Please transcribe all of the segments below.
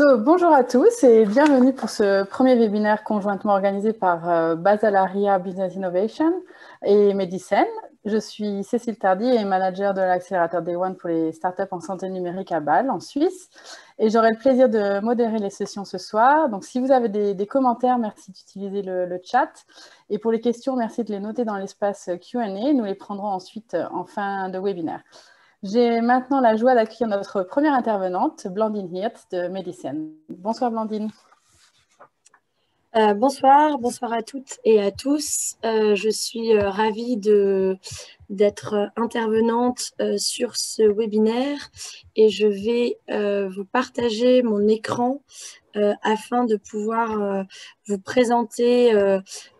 Bonjour à tous et bienvenue pour ce premier webinaire conjointement organisé par Basel Area Business Innovation et Medicine. Je suis Cécile Tardy et manager de l'accélérateur Day One pour les startups en santé numérique à Bâle, en Suisse. Et j'aurai le plaisir de modérer les sessions ce soir. Donc, si vous avez des commentaires, merci d'utiliser le chat. Et pour les questions, merci de les noter dans l'espace Q&A. Nous les prendrons ensuite en fin de webinaire. J'ai maintenant la joie d'accueillir notre première intervenante, Blandine Hirtz de Medicine. Bonsoir Blandine. Bonsoir à toutes et à tous. Je suis ravie d'être intervenante sur ce webinaire et je vais vous partager mon écran afin de pouvoir vous présenter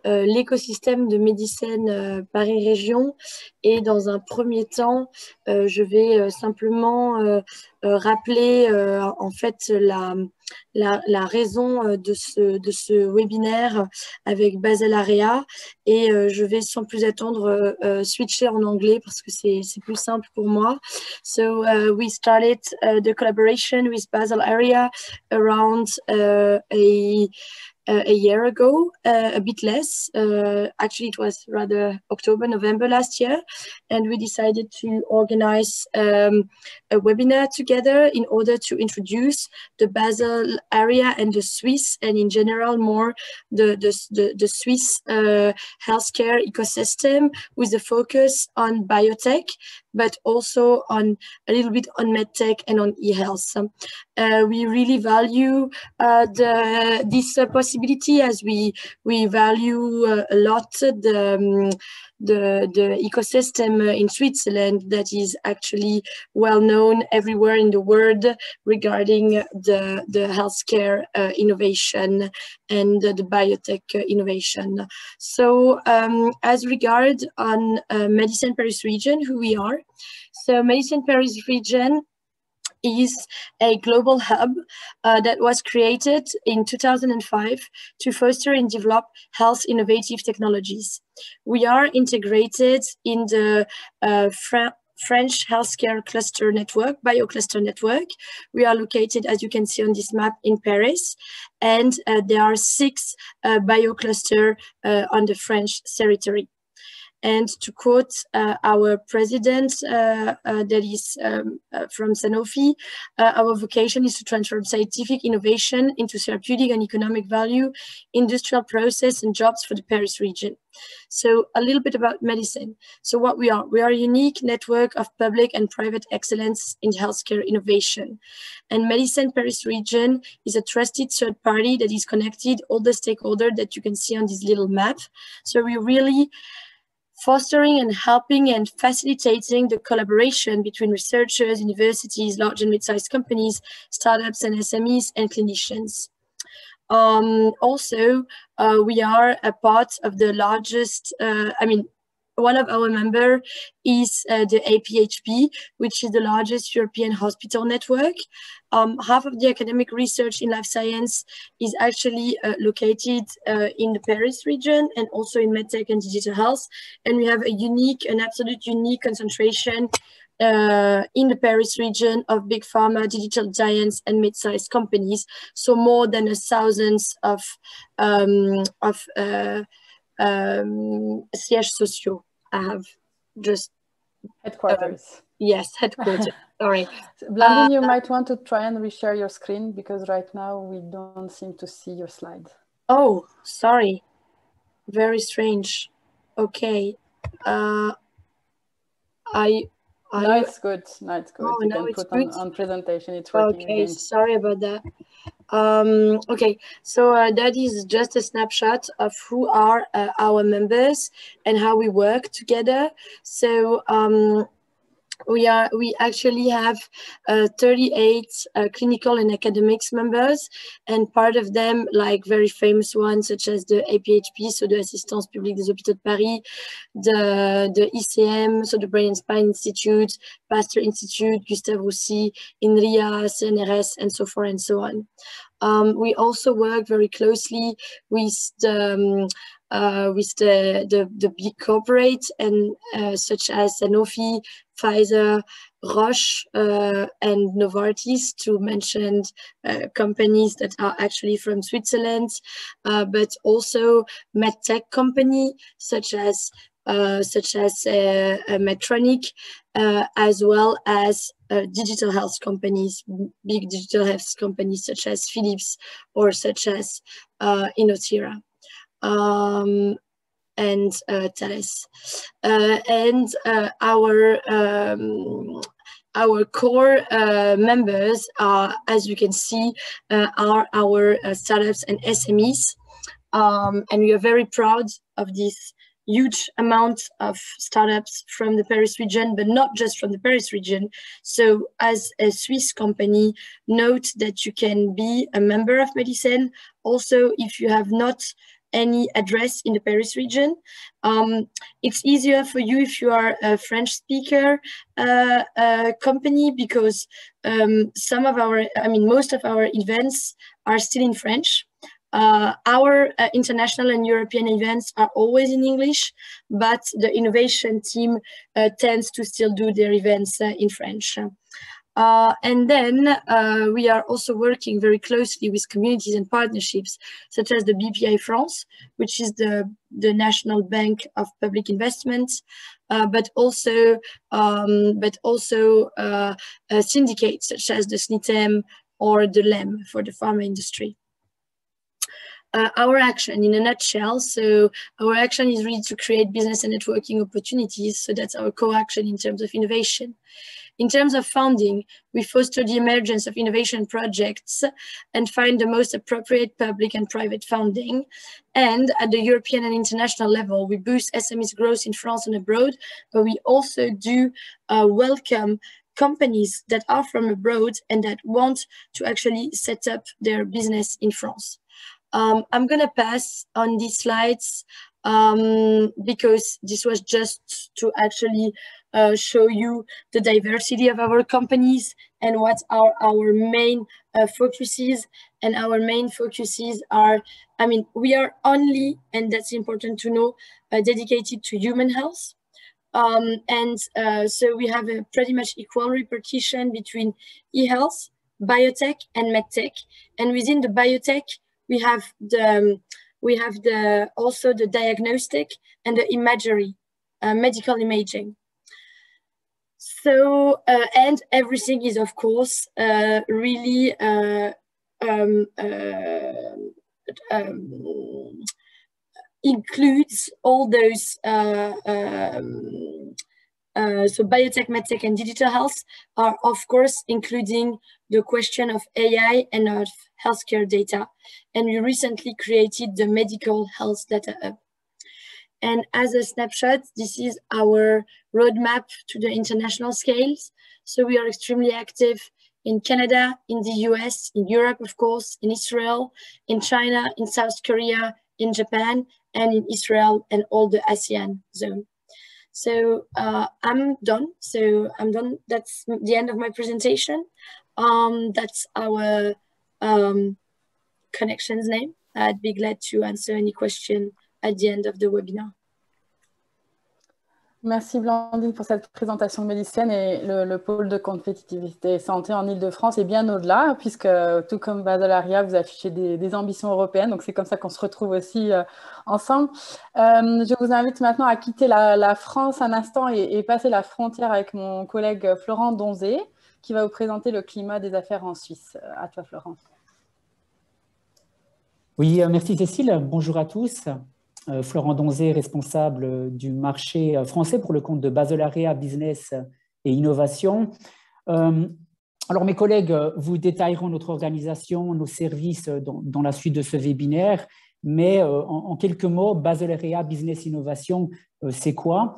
l'écosystème de Medicine Paris Région. Et dans un premier temps, je vais simplement rappeler en fait la raison de ce webinaire avec Basel Area et je vais sans plus attendre switcher en anglais parce que c'est plus simple pour moi. So we started the collaboration with Basel Area around a year ago, a bit less. Actually, it was rather October, November last year. And we decided to organize a webinar together in order to introduce the Basel area and the Swiss, and in general, more the Swiss healthcare ecosystem with a focus on biotech, but also on a little bit on medtech and on e-health. We really value this possibility as we value a lot the ecosystem in Switzerland that is actually well known everywhere in the world regarding the healthcare innovation and the biotech innovation. So as regard on Medicine Paris region, who we are. So Medicine Paris region is a global hub that was created in 2005 to foster and develop health innovative technologies. We are integrated in the French healthcare cluster network, BioCluster network. We are located, as you can see on this map, in Paris, and there are 6 BioCluster on the French territory. And to quote our president, that is from Sanofi, our vocation is to transform scientific innovation into therapeutic and economic value, industrial process and jobs for the Paris region. So a little bit about medicine. So what we are a unique network of public and private excellence in healthcare innovation. And Medicine Paris region is a trusted third party that is connected all the stakeholders that you can see on this little map. So we really fostering and helping and facilitating the collaboration between researchers, universities, large and mid-sized companies, startups and SMEs, and clinicians. Also, we are a part of the largest, one of our members is the APHP, which is the largest European hospital network. Half of the academic research in life science is actually located in the Paris region and also in medtech and digital health. And we have an absolute unique concentration in the Paris region of big pharma, digital giants, and mid-sized companies. So more than 1,000 of sièges sociaux. I have just headquarters. Yes, headquarters. Sorry. Blandine, you might want to try and reshare your screen because right now we don't seem to see your slide. Oh, sorry. Very strange. Okay. No, it's good. No, it's good. Oh, you now can it's put good. on presentation. It's working Okay, again. sorry about that. Okay, so that is just a snapshot of who are our members and how we work together. So we actually have 38 clinical and academics members, and part of them, like very famous ones such as the APHP, so the Assistance Publique des Hôpitaux de Paris, the ECM, so the Brain and Spine Institute, Pasteur Institute, Gustave Roussy, INRIA, CNRS, and so forth and so on. We also work very closely with the with the big corporates and such as Sanofi, Pfizer, Roche, and Novartis, to mention companies that are actually from Switzerland, but also medtech company such as Medtronic, as well as digital health companies, big digital health companies such as Philips or such as Inotera. And Thales, and our core members are, as you can see, are our startups and SMEs, and we are very proud of this huge amount of startups from the Paris region, but not just from the Paris region. So as a Swiss company, note that you can be a member of Medicine. Also, if you have not any address in the Paris region, it's easier for you if you are a French speaker company, because most of our events are still in French. Our international and European events are always in English, but the innovation team tends to still do their events in French. And then we are also working very closely with communities and partnerships, such as the BPI France, which is the National Bank of Public Investments, but also syndicates such as the SNITEM or the LEM for the pharma industry. Our action in a nutshell, so our action is really to create business and networking opportunities. So that's our co-action in terms of innovation. In terms of funding, we foster the emergence of innovation projects and find the most appropriate public and private funding. And at the European and international level, we boost SMEs growth in France and abroad, but we also do welcome companies that are from abroad and that want to actually set up their business in France. I'm going to pass on these slides because this was just to actually show you the diversity of our companies and what are our main focuses. And our main focuses are, we are only, and that's important to know, dedicated to human health. So we have a pretty much equal repartition between e-health, biotech, and medtech. And within the biotech, we have also the diagnostic and the imagery, medical imaging. So, and everything is, of course, really includes all those, so biotech, medtech, and digital health are, of course, including the question of AI and of healthcare data. And we recently created the Medical Health Data Hub. And as a snapshot, this is our roadmap to the international scales. So we are extremely active in Canada, in the US, in Europe, of course, in Israel, in China, in South Korea, in Japan, and in Israel and all the ASEAN zone. So I'm done. That's the end of my presentation. That's our connections name. I'd be glad to answer any question at the end of the webinar. Merci Blandine pour cette présentation de Medicine, et le pôle de compétitivité santé en Ile-de-France est bien au-delà, puisque tout comme Basellarria, vous affichez des ambitions européennes, donc c'est comme ça qu'on se retrouve aussi ensemble. Je vous invite maintenant à quitter la France un instant et passer la frontière avec mon collègue Florent Donzé, qui va vous présenter le climat des affaires en Suisse. À toi Florent. Oui, merci Cécile. Bonjour à tous. Florent Donzé, responsable du marché français pour le compte de Basellarria Business et Innovation. Alors, mes collègues vous détailleront notre organisation, nos services dans la suite de ce webinaire, mais en quelques mots, Basellarria Business Innovation, c'est quoi?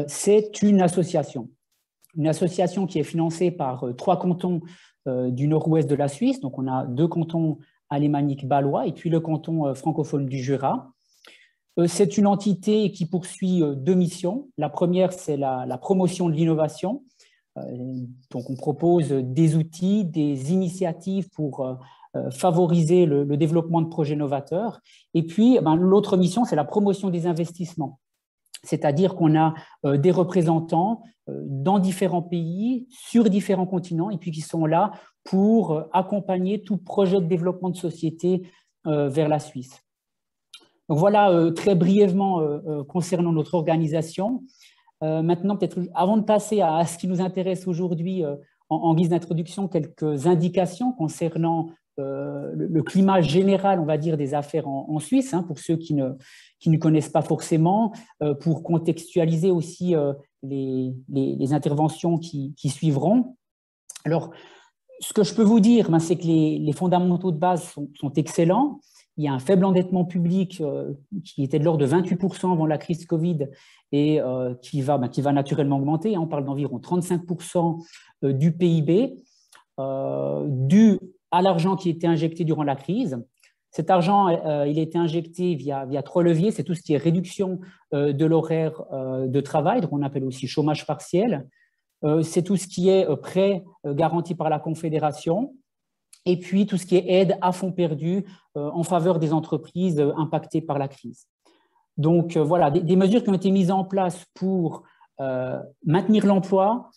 C'est une association qui est financée par 3 cantons du nord-ouest de la Suisse. Donc, on a 2 cantons alémaniques-balois et puis le canton francophone du Jura. C'est une entité qui poursuit 2 missions. La première, c'est la promotion de l'innovation. Donc, on propose des outils, des initiatives pour favoriser le développement de projets novateurs. Et puis, l'autre mission, c'est la promotion des investissements. C'est-à-dire qu'on a des représentants dans différents pays, sur différents continents, et puis qui sont là pour accompagner tout projet de développement de société vers la Suisse. Donc voilà, très brièvement concernant notre organisation. Maintenant, peut-être avant de passer à ce qui nous intéresse aujourd'hui, en guise d'introduction, quelques indications concernant le climat général, on va dire, des affaires en Suisse, hein, pour ceux qui ne connaissent pas forcément, pour contextualiser aussi les interventions qui suivront. Alors, ce que je peux vous dire, c'est que les fondamentaux de base sont excellents. Il y a un faible endettement public qui était de l'ordre de 28% avant la crise Covid et qui va naturellement augmenter. On parle d'environ 35% du PIB, dû à l'argent qui a été injecté durant la crise. Cet argent, il a été injecté via 3 leviers. C'est tout ce qui est réduction de l'horaire de travail, donc on appelle aussi chômage partiel. C'est tout ce qui est prêt garanti par la Confédération. Et puis tout ce qui est aide à fonds perdus en faveur des entreprises impactées par la crise. Donc voilà, des mesures qui ont été mises en place pour maintenir l'emploi,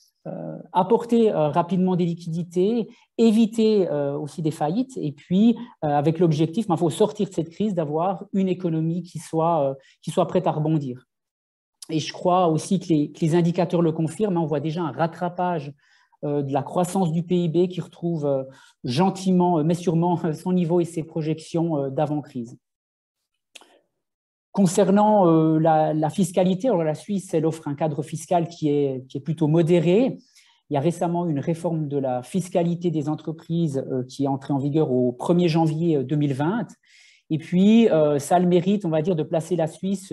apporter rapidement des liquidités, éviter aussi des faillites, et puis avec l'objectif, il faut sortir de cette crise, d'avoir une économie qui soit prête à rebondir. Et je crois aussi que les indicateurs le confirment, on voit déjà un rattrapage de la croissance du PIB qui retrouve gentiment, mais sûrement, son niveau et ses projections d'avant-crise. Concernant la fiscalité, alors la Suisse, elle offre un cadre fiscal qui est plutôt modéré. Il y a récemment une réforme de la fiscalité des entreprises qui est entrée en vigueur au 1er janvier 2020. Et puis, ça a le mérite, on va dire, de placer la Suisse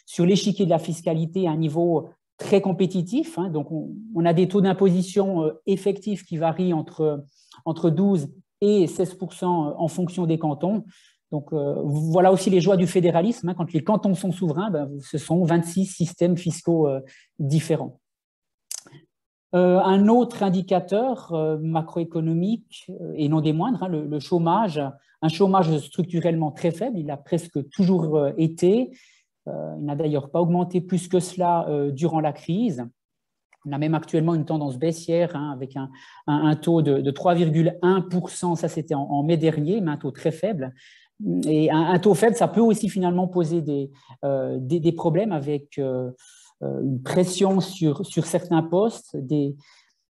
sur l'échiquier de la fiscalité à un niveau très compétitif. Hein. Donc, on a des taux d'imposition effectifs qui varient entre 12 et 16% en fonction des cantons. Donc, voilà aussi les joies du fédéralisme. Hein. Quand les cantons sont souverains, ce sont 26 systèmes fiscaux différents. Un autre indicateur macroéconomique, et non des moindres, hein, le chômage, un chômage structurellement très faible, il a presque toujours été. Il n'a d'ailleurs pas augmenté plus que cela durant la crise. On a même actuellement une tendance baissière, hein, avec un taux de 3,1%, ça c'était en mai dernier, mais un taux très faible. Et un taux faible, ça peut aussi finalement poser des problèmes avec une pression sur certains postes, des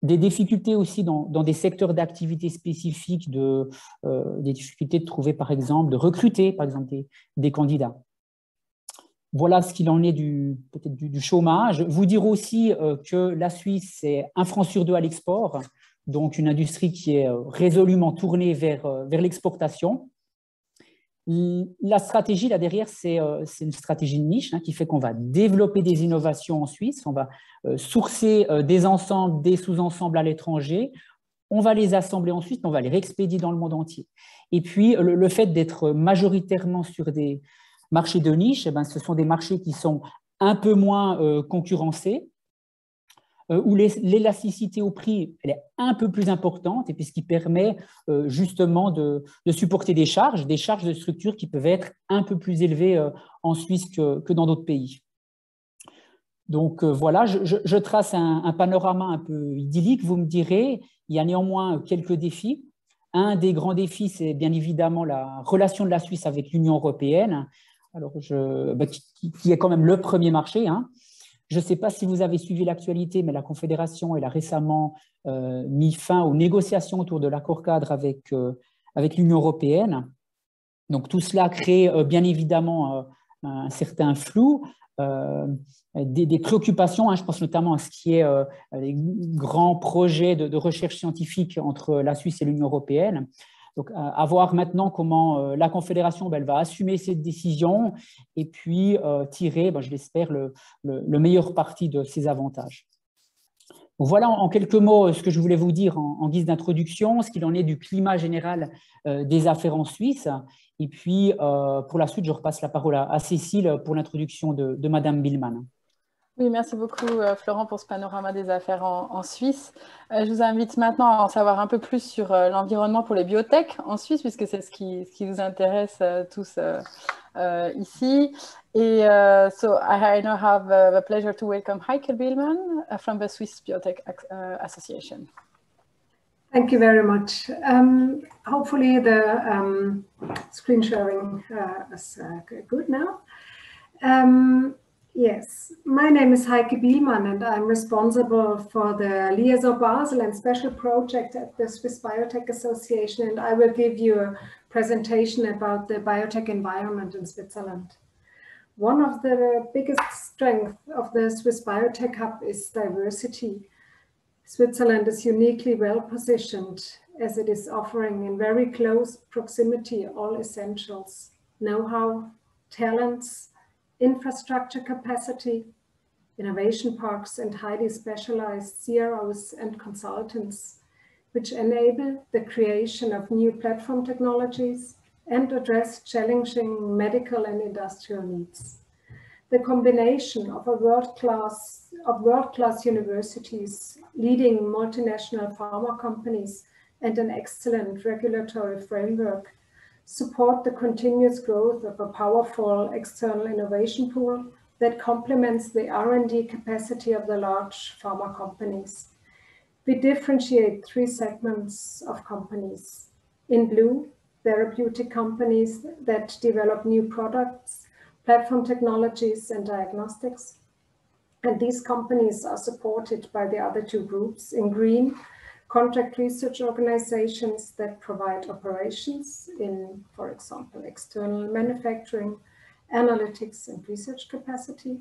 difficultés aussi dans des secteurs d'activité spécifiques, des difficultés de trouver, par exemple, de recruter, par exemple, des candidats. Voilà ce qu'il en est peut-être du chômage. Vous dire aussi que la Suisse, c'est 1 franc sur 2 à l'export, donc une industrie qui est résolument tournée vers l'exportation. La stratégie, là derrière, c'est une stratégie de niche, hein, qui fait qu'on va développer des innovations en Suisse, on va sourcer des ensembles, des sous-ensembles à l'étranger, on va les assembler en Suisse, on va les réexpédier dans le monde entier. Et puis, le fait d'être majoritairement sur des marchés de niche, ce sont des marchés qui sont un peu moins concurrencés, où l'élasticité au prix elle est un peu plus importante, et puis ce qui permet justement de supporter des charges de structure qui peuvent être un peu plus élevées en Suisse que dans d'autres pays. Donc voilà, je trace un panorama un peu idyllique, vous me direz. Il y a néanmoins quelques défis. Un des grands défis, c'est bien évidemment la relation de la Suisse avec l'Union européenne, alors qui est quand même le premier marché, hein. Je ne sais pas si vous avez suivi l'actualité, mais la Confédération elle a récemment mis fin aux négociations autour de l'accord cadre avec l'Union européenne. Donc tout cela crée bien évidemment un certain flou, des préoccupations, hein, je pense notamment à ce qui est les grands projets de recherche scientifique entre la Suisse et l'Union européenne. Donc, à voir maintenant comment la Confédération elle va assumer cette décision et puis tirer, je l'espère, le meilleur parti de ses avantages. Donc, voilà en quelques mots ce que je voulais vous dire en guise d'introduction, ce qu'il en est du climat général des affaires en Suisse. Et puis, pour la suite, je repasse la parole à Cécile pour l'introduction de Madame Billmann. Oui, merci beaucoup Florent pour ce panorama des affaires en Suisse. Je vous invite maintenant à en savoir un peu plus sur l'environnement pour les biotech en Suisse, puisque c'est ce qui vous intéresse tous ici. Et so I now have the pleasure to welcome Heike Bielmann from the Swiss Biotech Association. Thank you very much. Hopefully the screen sharing is good now. Yes, my name is Heike Bielmann and I'm responsible for the Liaison Basel and Special Project at the Swiss Biotech Association, and I will give you a presentation about the biotech environment in Switzerland. One of the biggest strengths of the Swiss Biotech Hub is diversity. Switzerland is uniquely well positioned as it is offering in very close proximity all essentials: know-how, talents, infrastructure capacity, innovation parks, and highly specialized CROs and consultants, which enable the creation of new platform technologies and address challenging medical and industrial needs. The combination of world-class universities, leading multinational pharma companies, and an excellent regulatory framework support the continuous growth of a powerful external innovation pool that complements the R&D capacity of the large pharma companies. We differentiate three segments of companies. In blue, therapeutic companies that develop new products, platform technologies, and diagnostics. And these companies are supported by the other two groups. In green, contract research organizations that provide operations in, for example, external manufacturing, analytics, and research capacity.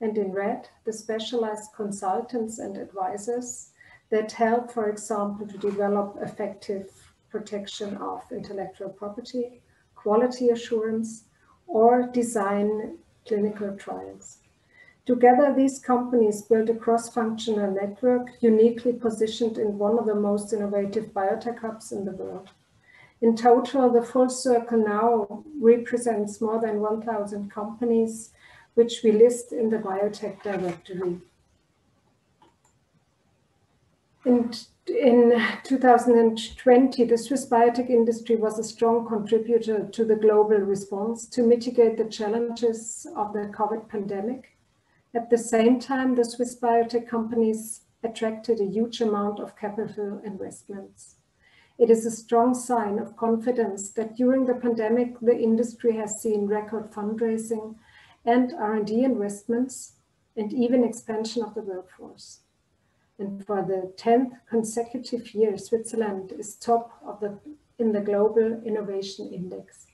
And in red, the specialized consultants and advisors that help, for example, to develop effective protection of intellectual property, quality assurance, or design clinical trials. Together, these companies build a cross-functional network uniquely positioned in one of the most innovative biotech hubs in the world. In total, the full circle now represents more than 1,000 companies, which we list in the biotech directory. In 2020, the Swiss biotech industry was a strong contributor to the global response to mitigate the challenges of the COVID pandemic. At the same time, the Swiss biotech companies attracted a huge amount of capital investments. It is a strong sign of confidence that during the pandemic, the industry has seen record fundraising and R&D investments, and even expansion of the workforce. And for the 10th consecutive year, Switzerland is top in the Global Innovation Index.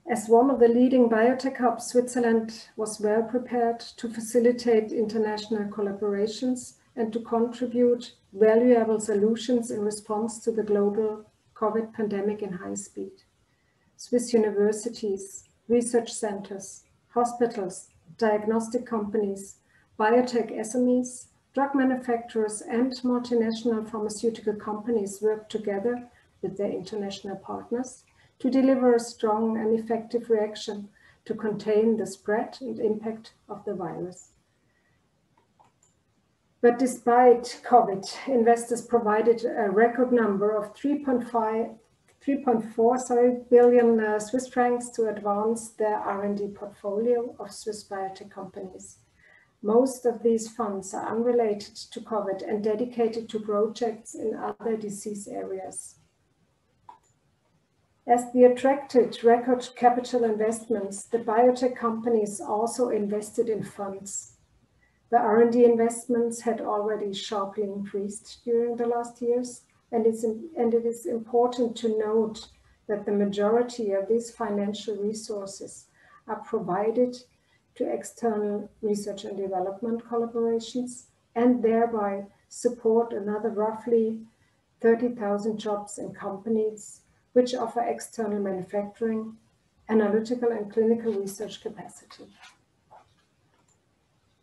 As one of the leading biotech hubs, Switzerland was well prepared to facilitate international collaborations and to contribute valuable solutions in response to the global COVID pandemic in high speed. Swiss universities, research centers, hospitals, diagnostic companies, biotech SMEs, drug manufacturers, and multinational pharmaceutical companies work together with their international partners to deliver a strong and effective reaction to contain the spread and impact of the virus. But despite COVID, investors provided a record number of 3.4 billion Swiss francs to advance their R&D portfolio of Swiss biotech companies. Most of these funds are unrelated to COVID and dedicated to projects in other disease areas. As they attracted record capital investments, the biotech companies also invested in funds. The R&D investments had already sharply increased during the last years, and it is important to note that the majority of these financial resources are provided to external research and development collaborations and thereby support another roughly 30,000 jobs in companies which offer external manufacturing, analytical and clinical research capacity.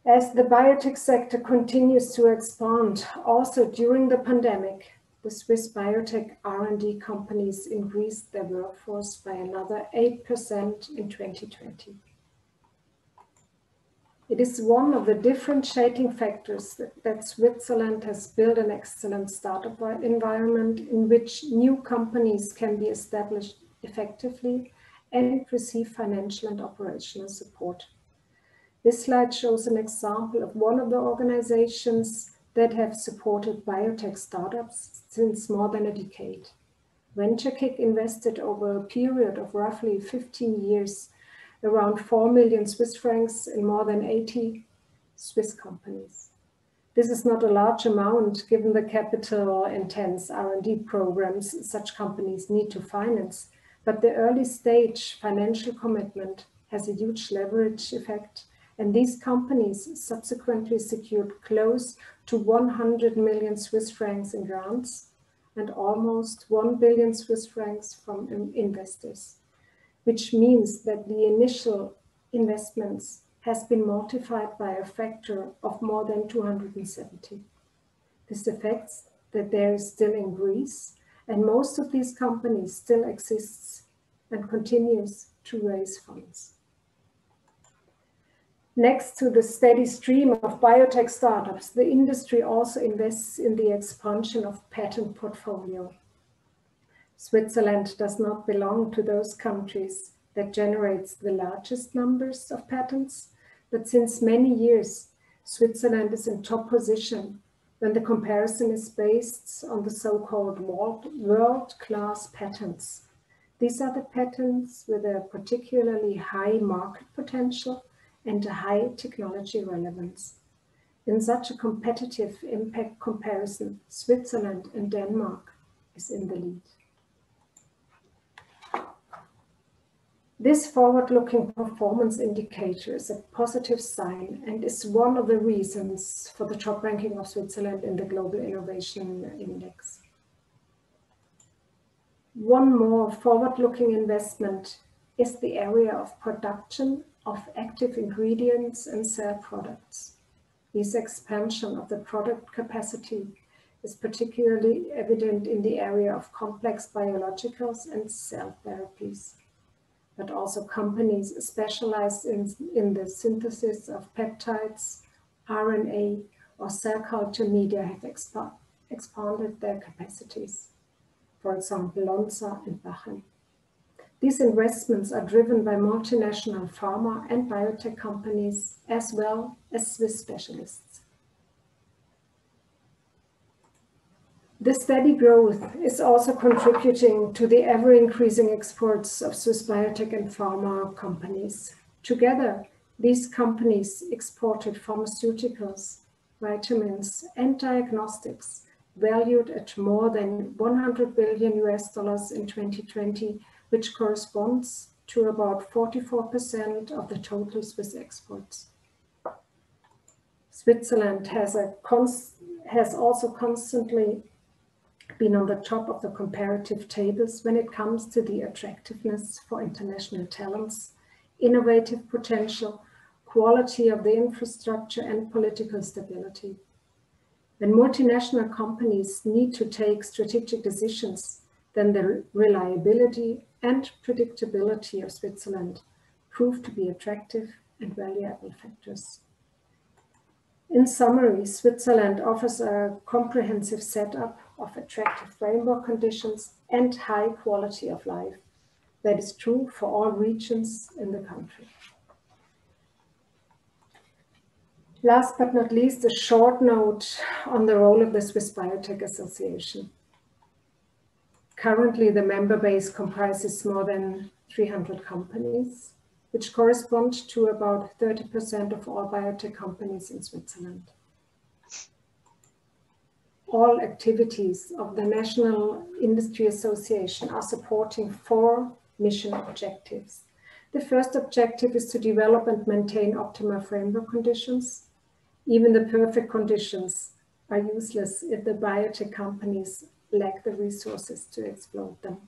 As the biotech sector continues to expand, also during the pandemic, the Swiss biotech R&D companies increased their workforce by another 8% in 2020. It is one of the differentiating factors that Switzerland has built an excellent startup environment in which new companies can be established effectively and receive financial and operational support. This slide shows an example of one of the organizations that have supported biotech startups since more than a decade. VentureKick invested over a period of roughly 15 years around 4 million Swiss francs in more than 80 Swiss companies. This is not a large amount given the capital-intense R&D programs such companies need to finance, but the early stage financial commitment has a huge leverage effect, and these companies subsequently secured close to 100 million Swiss francs in grants and almost 1 billion Swiss francs from investors, which means that the initial investments has been multiplied by a factor of more than 270. This affects that there is still in Greece, and most of these companies still exists and continues to raise funds. Next to the steady stream of biotech startups, the industry also invests in the expansion of patent portfolio. Switzerland does not belong to those countries that generates the largest numbers of patents, but since many years, Switzerland is in top position when the comparison is based on the so-called world-class patents. These are the patents with a particularly high market potential and a high technology relevance. In such a competitive impact comparison, Switzerland and Denmark is in the lead. This forward-looking performance indicator is a positive sign and is one of the reasons for the top ranking of Switzerland in the Global Innovation Index. One more forward-looking investment is the area of production of active ingredients and cell products. This expansion of the product capacity is particularly evident in the area of complex biologicals and cell therapies. But also companies specialized in the synthesis of peptides, RNA, or cell culture media have expanded their capacities. For example, Lonza and Bachem. These investments are driven by multinational pharma and biotech companies, as well as Swiss specialists. The steady growth is also contributing to the ever-increasing exports of Swiss biotech and pharma companies. Together, these companies exported pharmaceuticals, vitamins, and diagnostics valued at more than $100 billion in 2020, which corresponds to about 44% of the total Swiss exports. Switzerland has also constantly been on the top of the comparative tables when it comes to the attractiveness for international talents, innovative potential, quality of the infrastructure, and political stability. When multinational companies need to take strategic decisions, then the reliability and predictability of Switzerland prove to be attractive and valuable factors. In summary, Switzerland offers a comprehensive setup of attractive framework conditions and high quality of life. That is true for all regions in the country. Last but not least, a short note on the role of the Swiss Biotech Association. Currently, the member base comprises more than 300 companies, which correspond to about 30% of all biotech companies in Switzerland. All activities of the National Industry Association are supporting 4 mission objectives. The first objective is to develop and maintain optimal framework conditions. Even the perfect conditions are useless if the biotech companies lack the resources to exploit them.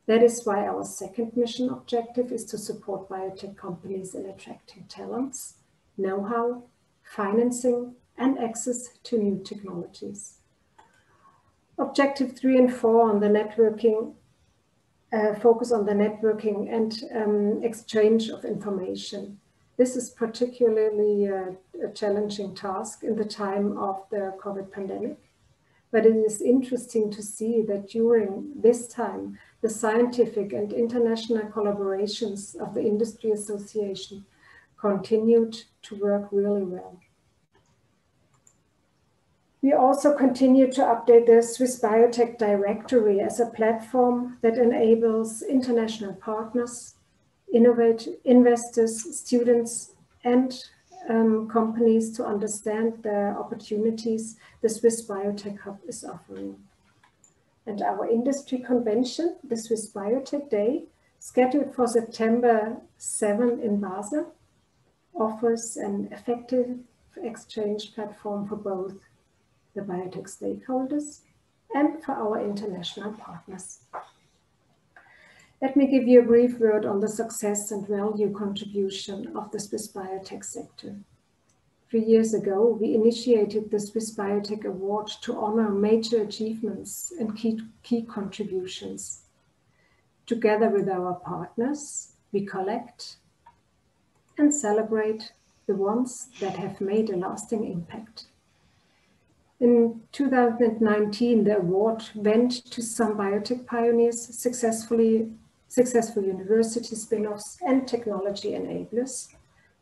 That is why our second mission objective is to support biotech companies in attracting talents, know-how, financing, and access to new technologies. Objective 3 and 4 on the networking focus on the networking and exchange of information. This is particularly a challenging task in the time of the COVID pandemic. But it is interesting to see that during this time, the scientific and international collaborations of the Industry Association continued to work really well. We also continue to update the Swiss Biotech Directory as a platform that enables international partners, investors, students, and companies to understand the opportunities the Swiss Biotech Hub is offering. And our industry convention, the Swiss Biotech Day, scheduled for September 7 in Basel, offers an effective exchange platform for both the biotech stakeholders and for our international partners. Let me give you a brief word on the success and value contribution of the Swiss biotech sector. 3 years ago, we initiated the Swiss Biotech Award to honor major achievements and key contributions. Together with our partners, we collect and celebrate the ones that have made a lasting impact. In 2019, the award went to some biotech pioneers, successful university spin-offs and technology enablers.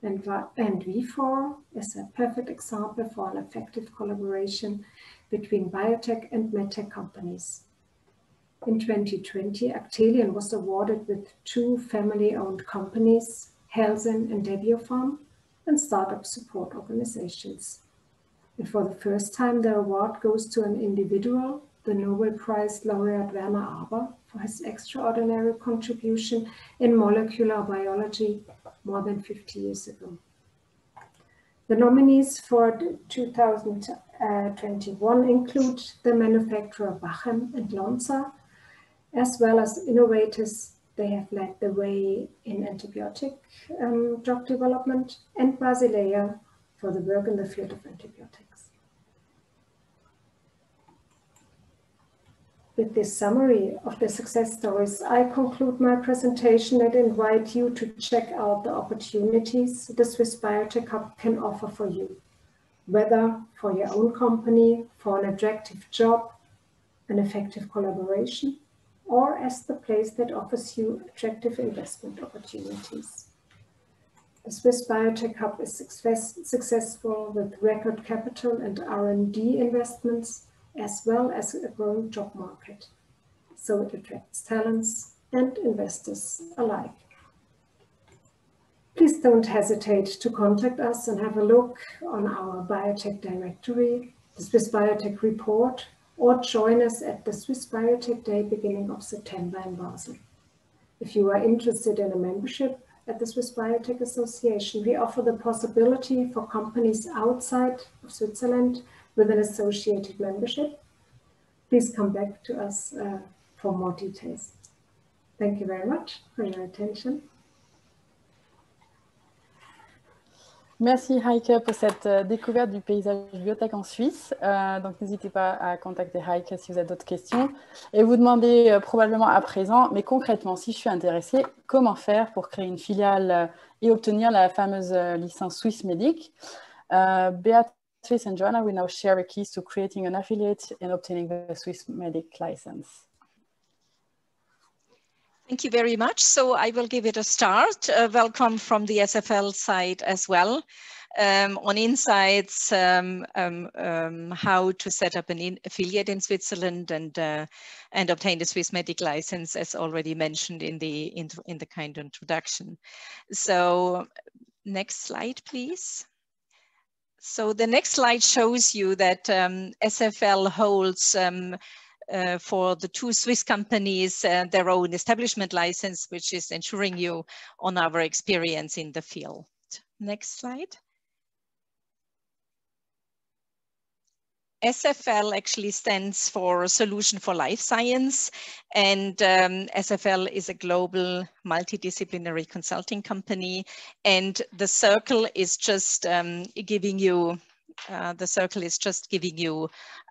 And Vifor is a perfect example for an effective collaboration between biotech and medtech companies. In 2020, Actelion was awarded with 2 family-owned companies, Helsinn and Debiopharm, and startup support organizations. And for the first time, the award goes to an individual, the Nobel Prize laureate Werner Aber, for his extraordinary contribution in molecular biology more than 50 years ago. The nominees for 2021 include the manufacturer Bachem and Lonza, as well as innovators. They have led the way in antibiotic drug development, and Basilea for the work in the field of antibiotics. With this summary of the success stories, I conclude my presentation and invite you to check out the opportunities the Swiss Biotech Hub can offer for you, whether for your own company, for an attractive job, an effective collaboration, or as the place that offers you attractive investment opportunities. The Swiss Biotech Hub is successful with record capital and R&D investments, as well as a growing job market. So it attracts talents and investors alike. Please don't hesitate to contact us and have a look on our biotech directory, the Swiss Biotech report, or join us at the Swiss Biotech Day beginning of September in Basel. If you are interested in a membership at the Swiss Biotech Association, we offer the possibility for companies outside of Switzerland with an associated membership. Please come back to us for more details. Thank you very much for your attention. Merci Heike pour cette découverte du paysage biotech en Suisse. Donc n'hésitez pas à contacter Heike si vous avez d'autres questions. Et vous demandez probablement à présent, mais concrètement, si je suis intéressée, comment faire pour créer une filiale et obtenir la fameuse licence Swissmedic? Beatrice and Joanna will now share the keys to creating an affiliate and obtaining the Swissmedic license. Thank you very much. So I will give it a start. Welcome from the SFL side as well. On insights, how to set up an affiliate in Switzerland and obtain the Swissmedic license, as already mentioned in the kind introduction. So next slide, please. So the next slide shows you that SFL holds for the 2 Swiss companies their own establishment license, which is ensuring you on our experience in the field. Next slide. SFL actually stands for Solution for Life Science, and SFL is a global multidisciplinary consulting company, and the circle is just giving you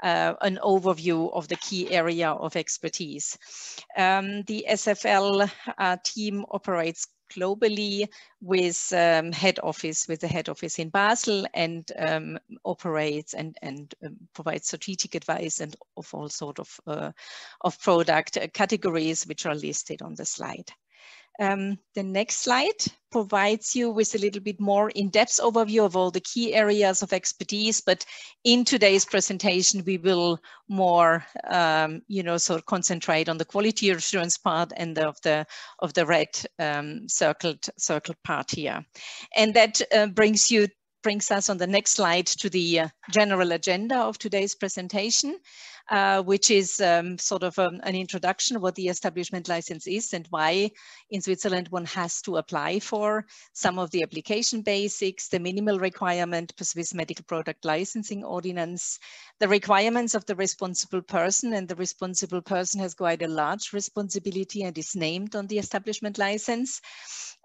an overview of the key area of expertise. The SFL team operates globally with the head office in Basel, and operates and provides strategic advice and of all sort of product categories which are listed on the slide. The next slide provides you with a little bit more in-depth overview of all the key areas of expertise, but in today's presentation we will more sort of concentrate on the quality assurance part and of the red circled part here. And that brings us on the next slide to the general agenda of today's presentation, which is sort of an introduction of what the establishment license is and why in Switzerland one has to apply for, some of the application basics, the minimal requirement per Swiss Medical Product Licensing Ordinance, the requirements of the responsible person, and the responsible person has quite a large responsibility and is named on the establishment license.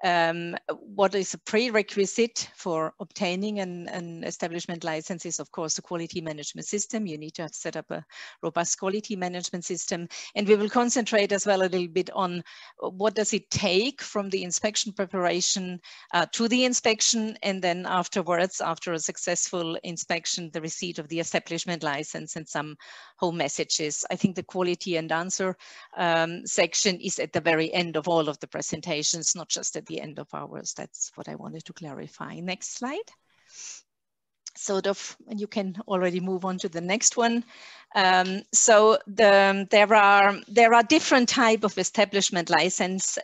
What is a prerequisite for obtaining an establishment license is, of course, the quality management system. You need to have set up a robust quality management system. And we will concentrate as well a little bit on what does it take from the inspection preparation to the inspection, and then afterwards, after a successful inspection, the receipt of the establishment license and some home messages. I think the quality and answer section is at the very end of all of the presentations, not just at the end of ours. That's what I wanted to clarify. Next slide. And you can already move on to the next one. So there are different type of establishment license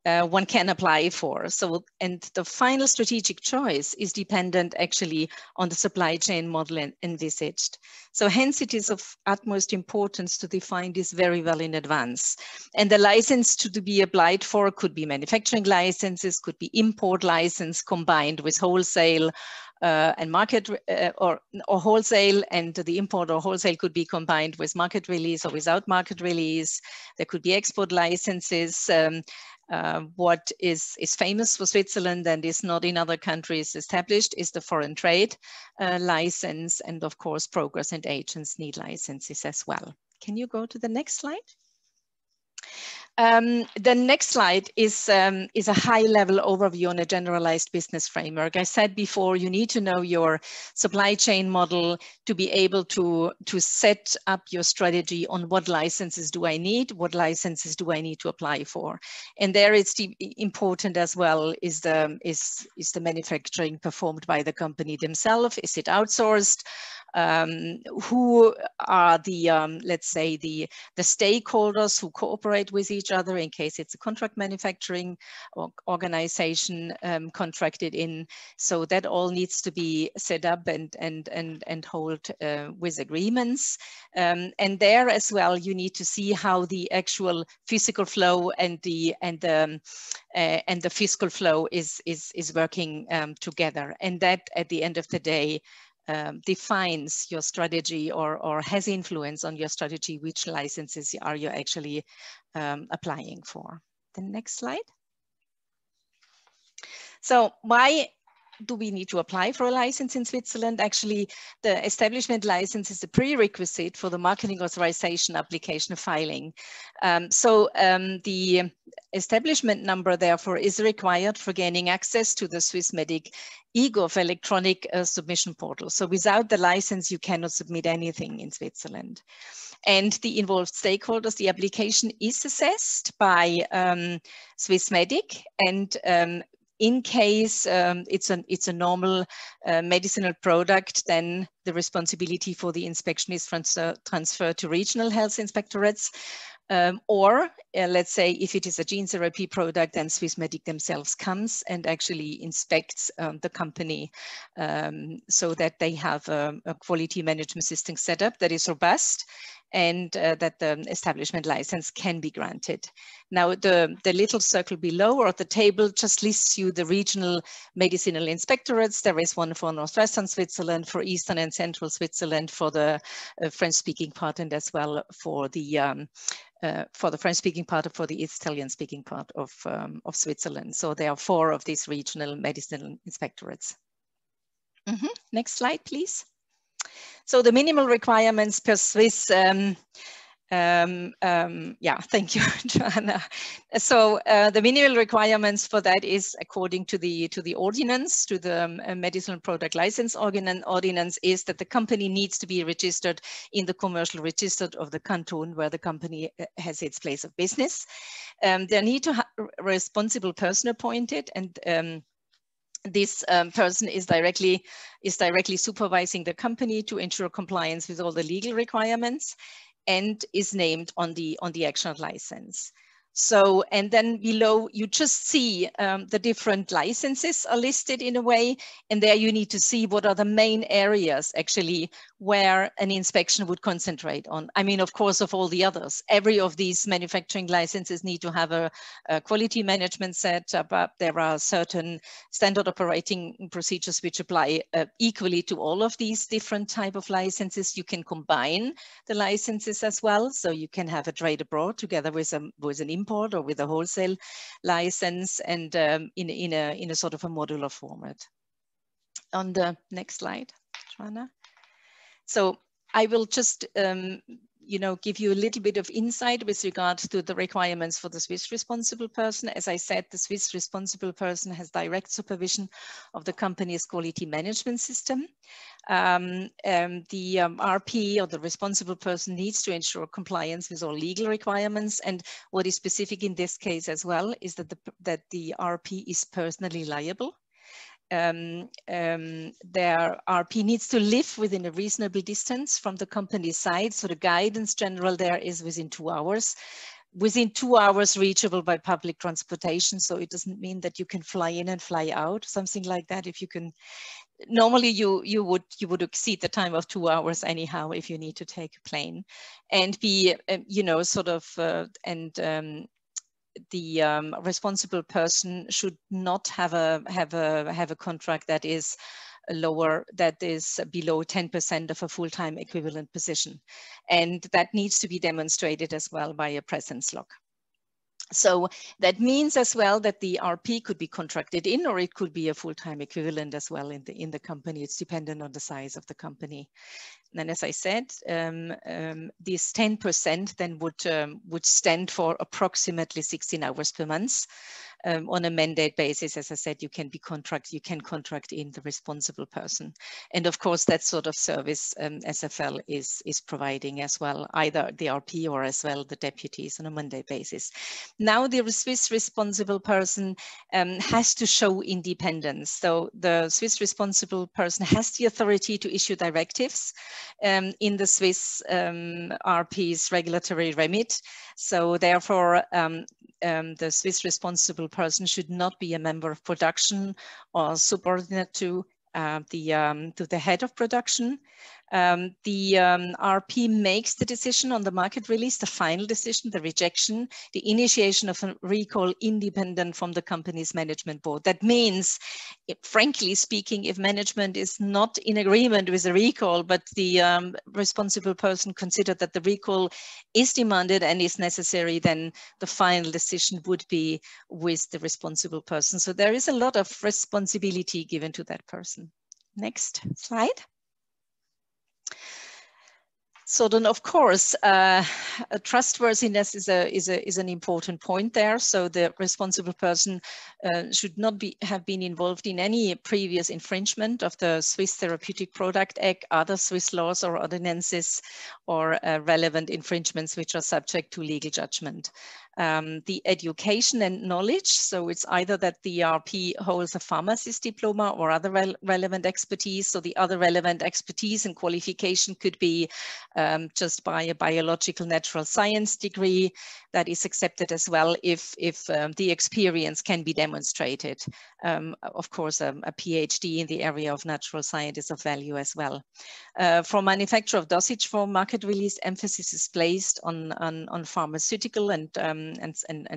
one can apply for. So, and the final strategic choice is dependent actually on the supply chain model envisaged. So hence it is of utmost importance to define this very well in advance. And the license to be applied for could be manufacturing licenses, could be import license combined with wholesale and market or wholesale, and the import or wholesale could be combined with market release or without market release. There could be export licenses. What is famous for Switzerland and is not in other countries established is the foreign trade license, and of course progress and agents need licenses as well. Can you go to the next slide? The next slide is a high-level overview on a generalized business framework. I said before, you need to know your supply chain model to be able to set up your strategy on what licenses do I need, what licenses do I need to apply for. And there it's important as well is the manufacturing performed by the company themselves? Is it outsourced? Who are the, let's say, the stakeholders who cooperate with each other in case it's a contract manufacturing organization contracted in. So that all needs to be set up and hold with agreements. And there as well, you need to see how the actual physical flow and the fiscal flow is working together. And that at the end of the day defines your strategy or has influence on your strategy, which licenses are you actually applying for. The next slide. So why do we need to apply for a license in Switzerland? Actually, the establishment license is a prerequisite for the marketing authorization application filing. The establishment number, therefore, is required for gaining access to the Swissmedic eGov electronic submission portal. So without the license, you cannot submit anything in Switzerland. And the involved stakeholders, the application is assessed by Swissmedic, and in case it's a normal medicinal product, then the responsibility for the inspection is transferred to regional health inspectorates. Let's say if it is a gene therapy product, then Swissmedic themselves comes and actually inspects the company so that they have a quality management system set up that is robust and that the establishment license can be granted. Now, the little circle below or the table just lists you the regional medicinal inspectorates. There is one for Northwestern Switzerland, for Eastern and Central Switzerland, for the French-speaking part, and as well for the French-speaking part, for the Italian-speaking part of Switzerland. So there are 4 of these regional medicinal inspectorates. Next slide, please. So the minimal requirements per Swiss Yeah, thank you, Joanna. So the minimal requirements for that is according to the ordinance, to the medicinal product license ordinance, is that the company needs to be registered in the commercial register of the canton where the company has its place of business. There need to have a responsible person appointed, and this person is directly supervising the company to ensure compliance with all the legal requirements, and is named on the action license. So, and then below you just see the different licenses are listed in a way, and there you need to see what are the main areas actually where an inspection would concentrate on. I mean, of course, of all the others, every of these manufacturing licenses need to have a quality management set up. There are certain standard operating procedures which apply equally to all of these different type of licenses. You can combine the licenses as well, so you can have a trade abroad together with an import or with a wholesale license, and in a sort of a modular format. On the next slide, Joanna. So I will just give you a little bit of insight with regards to the requirements for the Swiss responsible person. As I said, the Swiss responsible person has direct supervision of the company's quality management system. The RP, or the responsible person, needs to ensure compliance with all legal requirements. And what is specific in this case as well is that the RP is personally liable. Their RP needs to live within a reasonable distance from the company's site. So the guidance general there is within 2 hours. Within 2 hours reachable by public transportation. So it doesn't mean that you can fly in and fly out, something like that. If you can, normally you would exceed the time of 2 hours anyhow if you need to take a plane, and be the responsible person should not have a contract that is lower, that is below 10% of a full-time equivalent position, and that needs to be demonstrated as well by a presence log. So that means as well that the RP could be contracted in, or it could be a full-time equivalent as well in the company. It's dependent on the size of the company. And as I said, this 10% then would stand for approximately 16 hours per month. On a mandate basis, as I said, you can contract in the responsible person. And of course, that sort of service SFL is providing as well, either the RP or as well the deputies on a mandate basis. Now the Swiss responsible person has to show independence. So the Swiss responsible person has the authority to issue directives in the Swiss RP's regulatory remit. So therefore, the Swiss responsible person should not be a member of production or subordinate to the head of production. The RP makes the decision on the market release, the final decision, the rejection, the initiation of a recall independent from the company's management board. That means, frankly speaking, if management is not in agreement with a recall, but the responsible person considered that the recall is demanded and is necessary, then the final decision would be with the responsible person. So there is a lot of responsibility given to that person. Next slide. So then, of course, trustworthiness is an important point there. So the responsible person should not have been involved in any previous infringement of the Swiss Therapeutic Product Act, other Swiss laws or ordinances, or relevant infringements which are subject to legal judgment. The education and knowledge, so it's either that the RP holds a pharmacist diploma or other relevant expertise. So the other relevant expertise and qualification could be just by a biological natural science degree that is accepted as well if the experience can be demonstrated. Of course, a PhD in the area of natural science is of value as well. For manufacture of dosage form market release, emphasis is placed on pharmaceutical and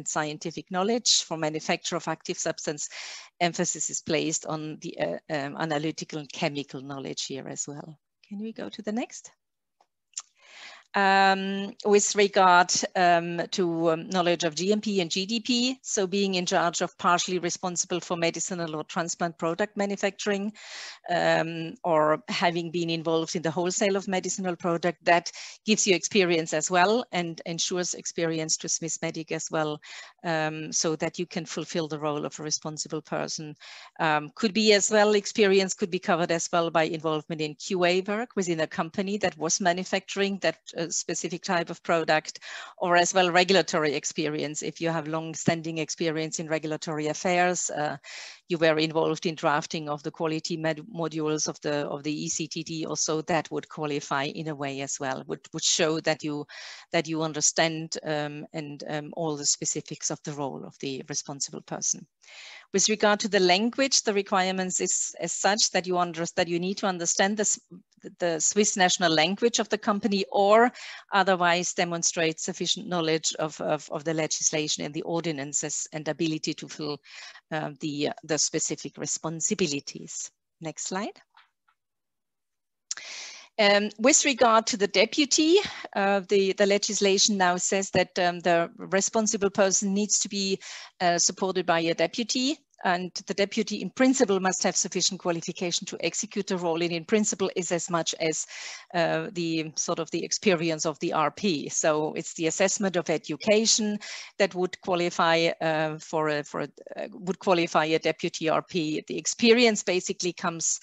scientific knowledge. For manufacture of active substance, emphasis is placed on the analytical and chemical knowledge here as well. Can we go to the next? with regard to knowledge of GMP and GDP, so being in charge of partially responsible for medicinal or transplant product manufacturing, or having been involved in the wholesale of medicinal product, that gives you experience as well and ensures experience to Swissmedic as well, so that you can fulfill the role of a responsible person. Could be as well, experience could be covered as well by involvement in QA work within a company that was manufacturing that specific type of product, or as well regulatory experience. If you have long-standing experience in regulatory affairs, you were involved in drafting of the quality modules of the ECTD, also that would qualify in a way as well, would show that you understand all the specifics of the role of the responsible person. With regard to the language, the requirements is as such that you need to understand the Swiss national language of the company, or otherwise demonstrate sufficient knowledge of the legislation and the ordinances and ability to fill the specific responsibilities. Next slide. With regard to the deputy, the legislation now says that the responsible person needs to be supported by a deputy, and the deputy in principle must have sufficient qualification to execute the role, and in principle is as much as the experience of the RP. So it's the assessment of education that would qualify would qualify a deputy RP. The experience basically comes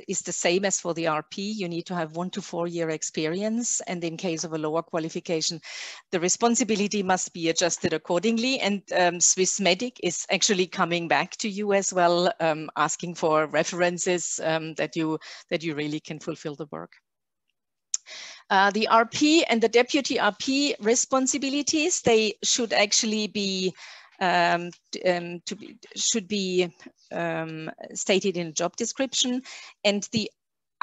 is the same as for the RP. You need to have 1 to 4 year experience, and in case of a lower qualification, the responsibility must be adjusted accordingly. And Swissmedic is actually coming back to you as well, asking for references that you really can fulfill the work. The RP and the deputy RP responsibilities, they should actually be stated in a job description, and the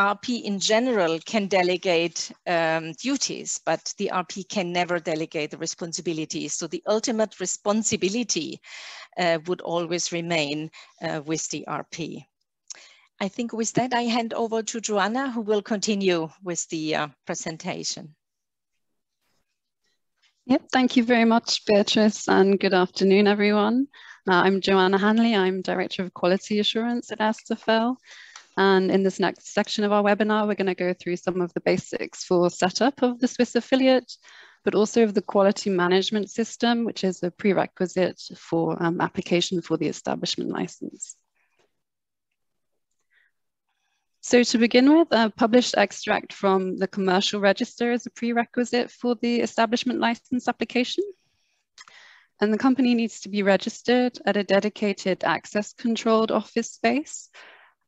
RP in general can delegate duties, but the RP can never delegate the responsibilities. So the ultimate responsibility would always remain with the RP. I think with that, I hand over to Joanna, who will continue with the presentation. Yep, thank you very much, Beatrice, and good afternoon, everyone. I'm Joanna Hanley. I'm Director of Quality Assurance at SFL. And in this next section of our webinar, we're going to go through some of the basics for setup of the Swiss affiliate, but also of the quality management system, which is a prerequisite for application for the establishment license. So to begin with, a published extract from the commercial register is a prerequisite for the establishment license application. And the company needs to be registered at a dedicated access controlled office space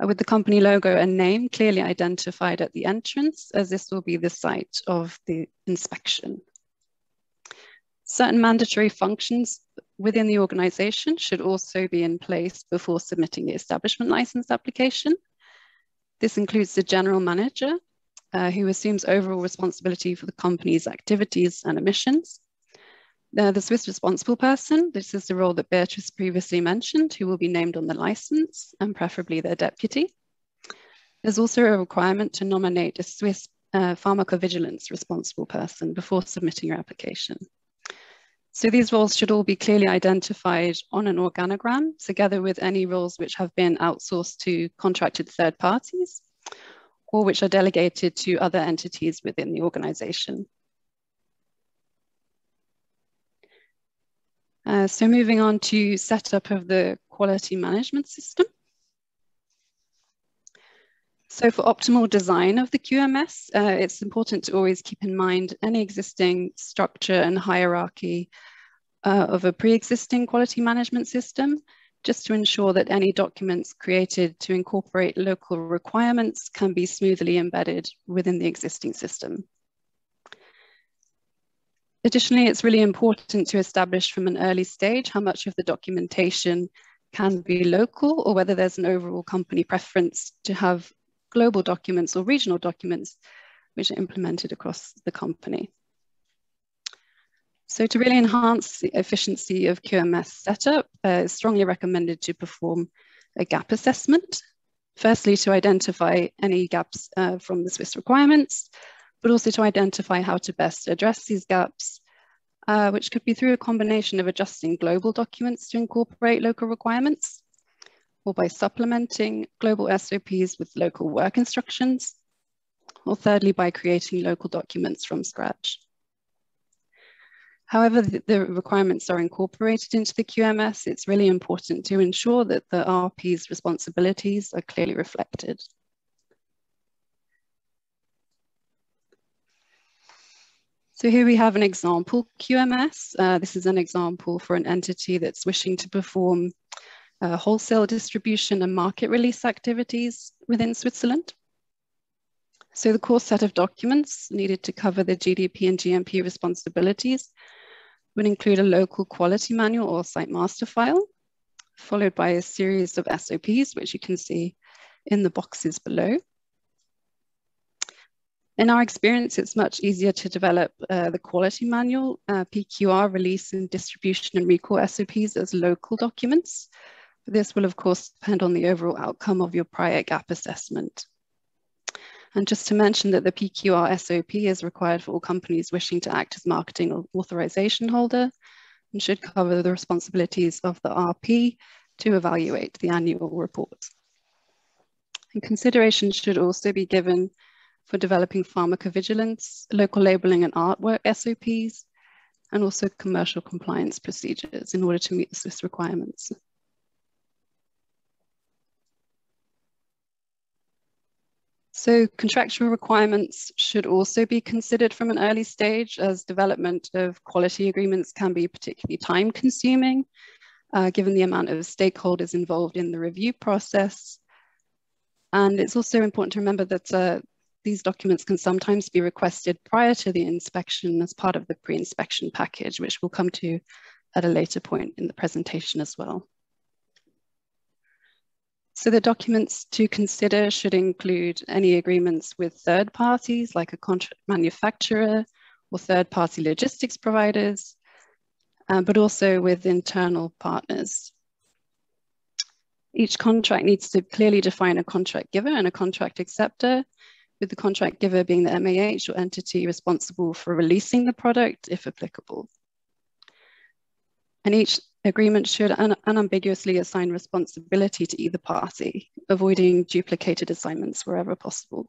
with the company logo and name clearly identified at the entrance, as this will be the site of the inspection. Certain mandatory functions within the organization should also be in place before submitting the establishment license application. This includes the general manager, who assumes overall responsibility for the company's activities and emissions. The Swiss responsible person, this is the role that Beatrice previously mentioned, who will be named on the license, and preferably their deputy. There's also a requirement to nominate a Swiss pharmacovigilance responsible person before submitting your application. So these roles should all be clearly identified on an organogram, together with any roles which have been outsourced to contracted third parties, or which are delegated to other entities within the organization. So moving on to setup of the quality management system. So for optimal design of the QMS, it's important to always keep in mind any existing structure and hierarchy of a pre-existing quality management system, just to ensure that any documents created to incorporate local requirements can be smoothly embedded within the existing system. Additionally, it's really important to establish from an early stage how much of the documentation can be local, or whether there's an overall company preference to have global documents or regional documents which are implemented across the company. So to really enhance the efficiency of QMS setup, it's strongly recommended to perform a gap assessment. Firstly, to identify any gaps from the Swiss requirements, but also to identify how to best address these gaps, which could be through a combination of adjusting global documents to incorporate local requirements, or by supplementing global SOPs with local work instructions, or thirdly, by creating local documents from scratch. However the requirements are incorporated into the QMS, it's really important to ensure that the RP's responsibilities are clearly reflected. So here we have an example QMS. This is an example for an entity that's wishing to perform wholesale distribution and market release activities within Switzerland. So the core set of documents needed to cover the GDP and GMP responsibilities would include a local quality manual or site master file, followed by a series of SOPs, which you can see in the boxes below. In our experience, it's much easier to develop the quality manual, PQR, release and distribution and recall SOPs as local documents. This will, of course, depend on the overall outcome of your prior gap assessment. And just to mention that the PQR SOP is required for all companies wishing to act as marketing or authorization holder and should cover the responsibilities of the RP to evaluate the annual report. And consideration should also be given for developing pharmacovigilance, local labeling and artwork SOPs, and also commercial compliance procedures in order to meet the Swiss requirements. So contractual requirements should also be considered from an early stage, as development of quality agreements can be particularly time consuming, given the amount of stakeholders involved in the review process. And it's also important to remember that these documents can sometimes be requested prior to the inspection as part of the pre-inspection package, which we'll come to at a later point in the presentation as well. So the documents to consider should include any agreements with third parties, like a contract manufacturer or third-party logistics providers, but also with internal partners. Each contract needs to clearly define a contract giver and a contract acceptor, with the contract giver being the MAH or entity responsible for releasing the product, if applicable. And each agreement should unambiguously assign responsibility to either party, avoiding duplicated assignments wherever possible.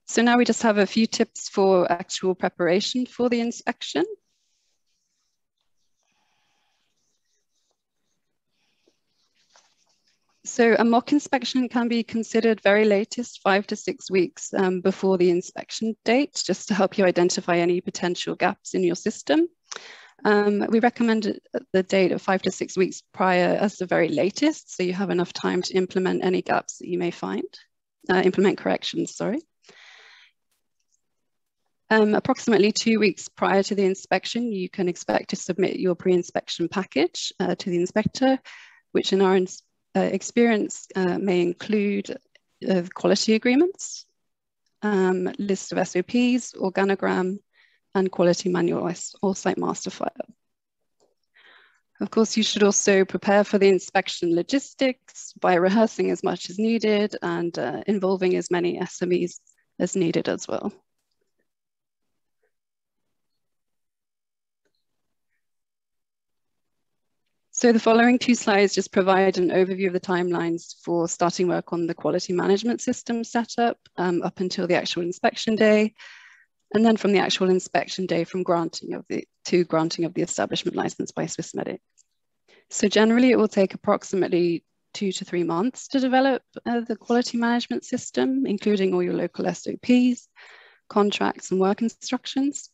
So now we just have a few tips for actual preparation for the inspection. So a mock inspection can be considered very latest 5 to 6 weeks before the inspection date, just to help you identify any potential gaps in your system. We recommend the date of 5 to 6 weeks prior as the very latest, so you have enough time to implement any gaps that you may find, implement corrections, sorry. Approximately 2 weeks prior to the inspection, you can expect to submit your pre-inspection package to the inspector, which in our experience may include quality agreements, list of SOPs, organogram, and quality manual or site master file. Of course, you should also prepare for the inspection logistics by rehearsing as much as needed and involving as many SMEs as needed as well. So the following 2 slides just provide an overview of the timelines for starting work on the quality management system setup up until the actual inspection day, and then from the actual inspection day from granting of the establishment license by Swissmedic. So generally it will take approximately 2 to 3 months to develop the quality management system, including all your local SOPs, contracts and work instructions.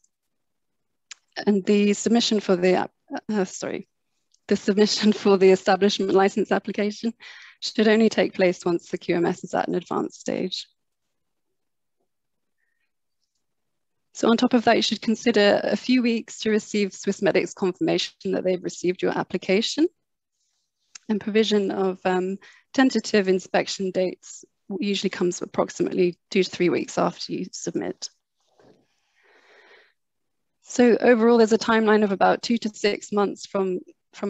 And the submission for the, the submission for the establishment license application should only take place once the QMS is at an advanced stage. So on top of that, you should consider a few weeks to receive Swissmedic's confirmation that they've received your application, and provision of tentative inspection dates usually comes approximately 2 to 3 weeks after you submit. So overall, there's a timeline of about 2 to 6 months from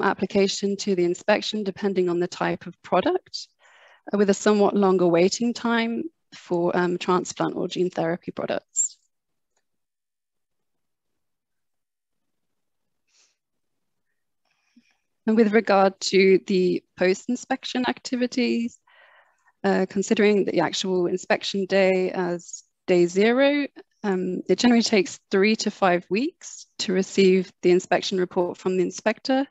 application to the inspection, depending on the type of product. with a somewhat longer waiting time for transplant or gene therapy products. And with regard to the post-inspection activities, considering the actual inspection day as day 0, it generally takes 3 to 5 weeks to receive the inspection report from the inspector,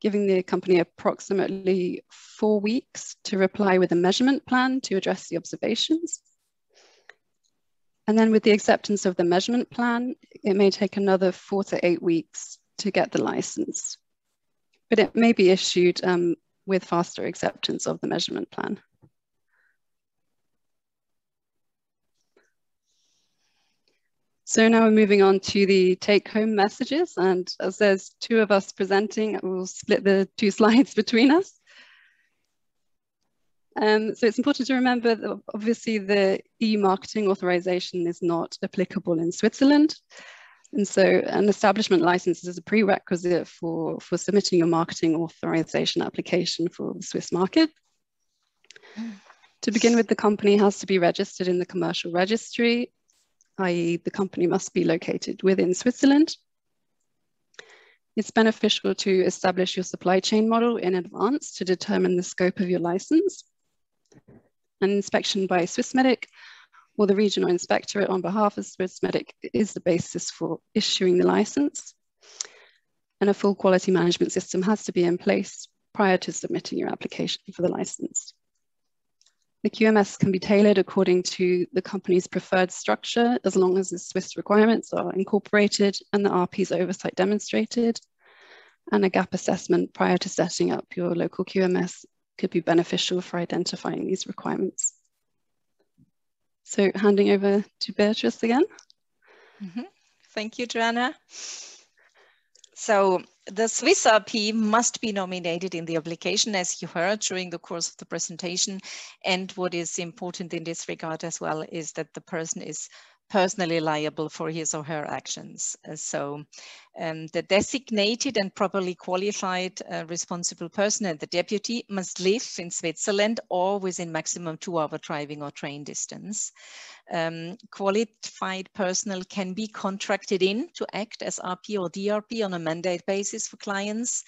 giving the company approximately 4 weeks to reply with a measurement plan to address the observations. And then with the acceptance of the measurement plan, it may take another 4 to 8 weeks to get the license, but it may be issued with faster acceptance of the measurement plan. So now we're moving on to the take-home messages, and as there's 2 of us presenting, we'll split the 2 slides between us. So it's important to remember that obviously the EU marketing authorization is not applicable in Switzerland. And so an establishment license is a prerequisite for submitting your marketing authorization application for the Swiss market. To begin with, the company has to be registered in the commercial registry, i.e. the company must be located within Switzerland. It's beneficial to establish your supply chain model in advance to determine the scope of your license. An inspection by Swissmedic or the regional inspectorate on behalf of Swissmedic is the basis for issuing the license. And a full quality management system has to be in place prior to submitting your application for the license. The QMS can be tailored according to the company's preferred structure, as long as the Swiss requirements are incorporated and the RP's oversight demonstrated. And a gap assessment prior to setting up your local QMS could be beneficial for identifying these requirements. So handing over to Beatrice again. Thank you, Joanna. So the Swiss RP must be nominated in the application, as you heard during the course of the presentation. And what is important in this regard as well is that the person is personally liable for his or her actions. So the designated and properly qualified responsible person and the deputy must live in Switzerland or within maximum 2-hour driving or train distance. Qualified personnel can be contracted in to act as RP or DRP on a mandate basis for clients.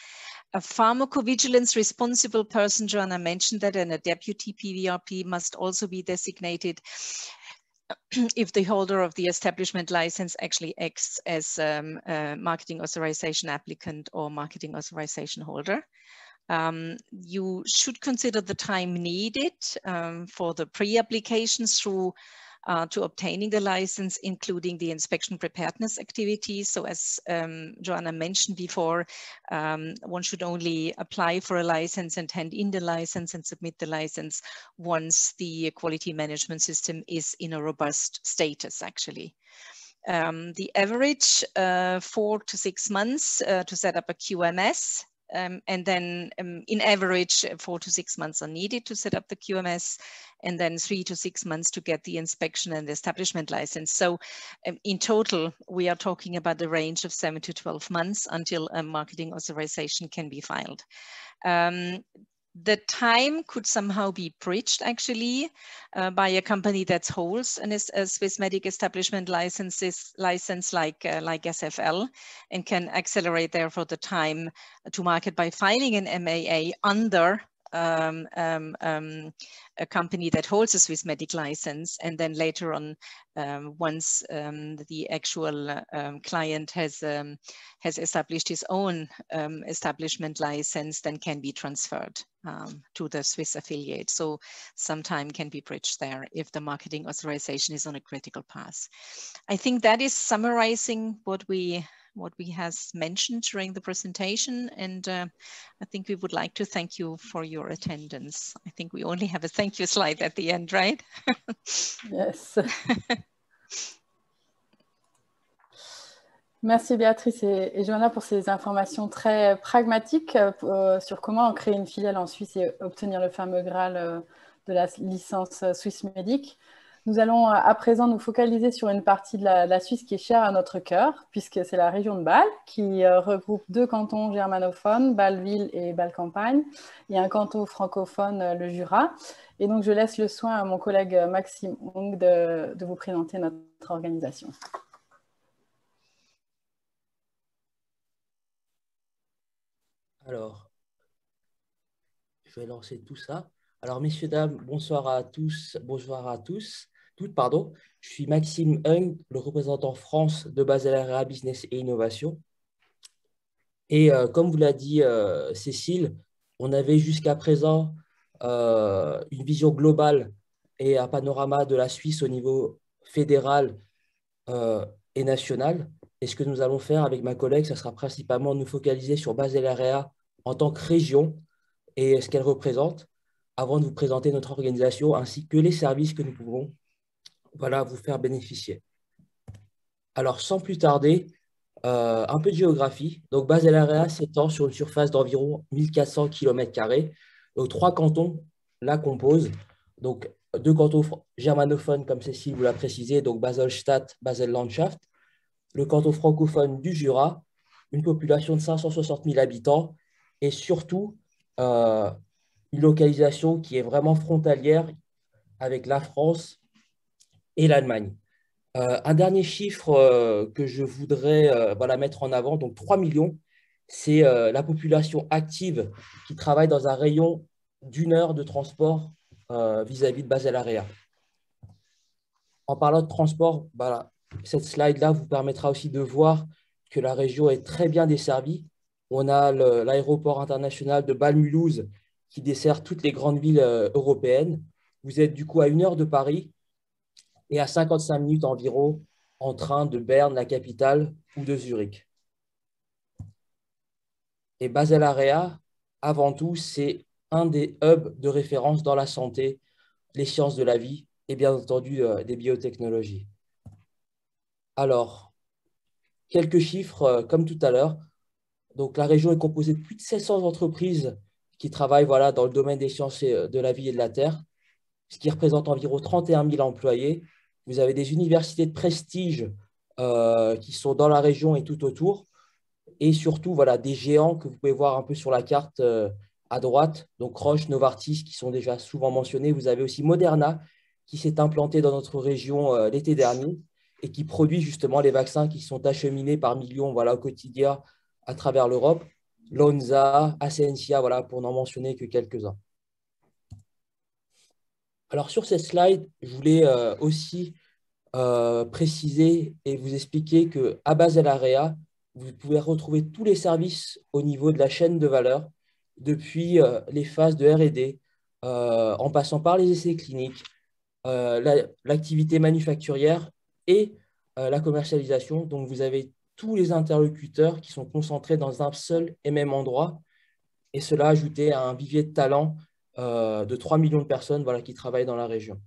A pharmacovigilance responsible person, Joanna mentioned that, and a deputy PVRP must also be designated if the holder of the establishment license actually acts as a marketing authorization applicant or marketing authorization holder. You should consider the time needed for the pre-applications through to obtaining the license, including the inspection preparedness activities. So as Joanna mentioned before, one should only apply for a license and hand in the license and submit the license once the quality management system is in a robust status, actually. The average 4 to 6 months to set up a QMS. And then in average 4 to 6 months are needed to set up the QMS, and then 3 to 6 months to get the inspection and the establishment license. So in total, we are talking about a range of 7 to 12 months until a marketing authorization can be filed. The time could somehow be bridged actually by a company that holds a Swissmedic establishment license like SFL, and can accelerate therefore the time to market by filing an MAA under a company that holds a Swissmedic license, and then later on, once the actual client has established his own establishment license, then can be transferred to the Swiss affiliate. So some time can be bridged there if the marketing authorization is on a critical path. I think that is summarizing what we has mentioned during the presentation, and I think we would like to thank you for your attendance. I think we only have a thank you slide at the end, right? Yes. Merci Béatrice et Joanna pour ces informations très pragmatiques sur comment créer une filiale en Suisse et obtenir le fameux Graal de la licence Swissmedic. Nous allons à présent nous focaliser sur une partie de la Suisse qui est chère à notre cœur, puisque c'est la région de Bâle, qui regroupe 2 cantons germanophones, Bâle-Ville et Bâle-Campagne, et un canton francophone, le Jura. Et donc, je laisse le soin à mon collègue Maxime Hung de vous présenter notre organisation. Alors, je vais lancer tout ça. Alors, messieurs, dames, bonsoir à tous, toutes, pardon. Je suis Maxime Hung, le représentant France de Basel Area Business et Innovation. Et comme vous l'a dit Cécile, on avait jusqu'à présent une vision globale et un panorama de la Suisse au niveau fédéral et national. Et ce que nous allons faire avec ma collègue, ça sera principalement nous focaliser sur Basel Area en tant que région et ce qu'elle représente, avant de vous présenter notre organisation ainsi que les services que nous pouvons vous faire bénéficier. Alors, sans plus tarder, un peu de géographie. Donc, Basel Area s'étend sur une surface d'environ 1400 km². Donc, 3 cantons la composent. Donc, 2 cantons germanophones, comme Cécile vous l'a précisé, donc Basel-Stadt, Basel-Landschaft. Le canton francophone du Jura, une population de 560 000 habitants et surtout une localisation qui est vraiment frontalière avec la France et l'Allemagne. Un dernier chiffre que je voudrais mettre en avant, donc 3 millions, c'est la population active qui travaille dans un rayon d'1 heure de transport vis-à-vis de Basel Area. En parlant de transport, cette slide-là vous permettra aussi de voir que la région est très bien desservie. On a l'aéroport international de Bâle-Mulhouse qui dessert toutes les grandes villes européennes. Vous êtes du coup à 1 heure de Paris et à 55 minutes environ en train de Berne, la capitale, ou de Zurich. Et Basel Area, avant tout, c'est un des hubs de référence dans la santé, les sciences de la vie et bien entendu des biotechnologies. Alors, quelques chiffres comme tout à l'heure. Donc, la région est composée de plus de 700 entreprises qui travaillent dans le domaine des sciences de la vie et de la terre, ce qui représente environ 31 000 employés. Vous avez des universités de prestige qui sont dans la région et tout autour. Et surtout, des géants que vous pouvez voir un peu sur la carte à droite. Donc, Roche, Novartis, qui sont déjà souvent mentionnés. Vous avez aussi Moderna, qui s'est implanté dans notre région l'été dernier et qui produit justement les vaccins qui sont acheminés par millions au quotidien à travers l'Europe. Lonza, Ascensia, pour n'en mentionner que quelques-uns. Alors, sur cette slide, je voulais aussi préciser et vous expliquer qu'à Basel Area, vous pouvez retrouver tous les services au niveau de la chaîne de valeur, depuis les phases de R&D, en passant par les essais cliniques, l'activité manufacturière et la commercialisation. Donc, vous avez tous les interlocuteurs qui sont concentrés dans un seul et même endroit, et cela ajouté à un vivier de talent de 3 millions de personnes qui travaillent dans la région.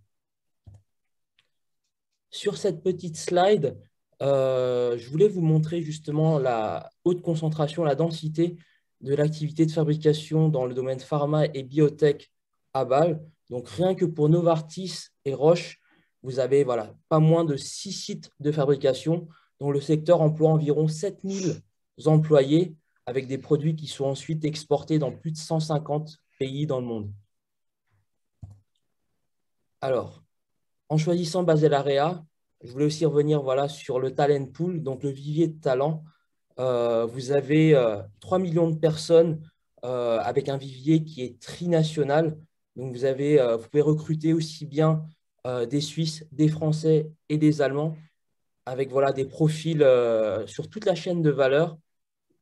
Sur cette petite slide, je voulais vous montrer justement la haute concentration, la densité de l'activité de fabrication dans le domaine pharma et biotech à Bâle. Donc, rien que pour Novartis et Roche, vous avez pas moins de 6 sites de fabrication dont le secteur emploie environ 7000 employés avec des produits qui sont ensuite exportés dans plus de 150 pays dans le monde. Alors, en choisissant Basel Area, je voulais aussi revenir sur le talent pool, donc le vivier de talent. Vous avez 3 millions de personnes avec un vivier qui est trinational. Donc, vous pouvez recruter aussi bien des Suisses, des Français et des Allemands avec des profils sur toute la chaîne de valeur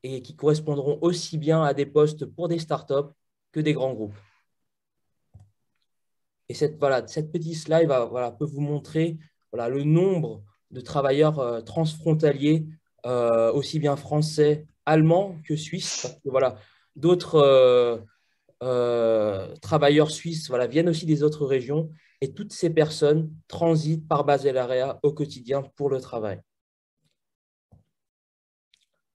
et qui correspondront aussi bien à des postes pour des startups que des grands groupes. Et cette petite slide peut vous montrer le nombre de travailleurs transfrontaliers, aussi bien français, allemands que suisses. Parce que d'autres travailleurs suisses viennent aussi des autres régions et toutes ces personnes transitent par Basel Area au quotidien pour le travail.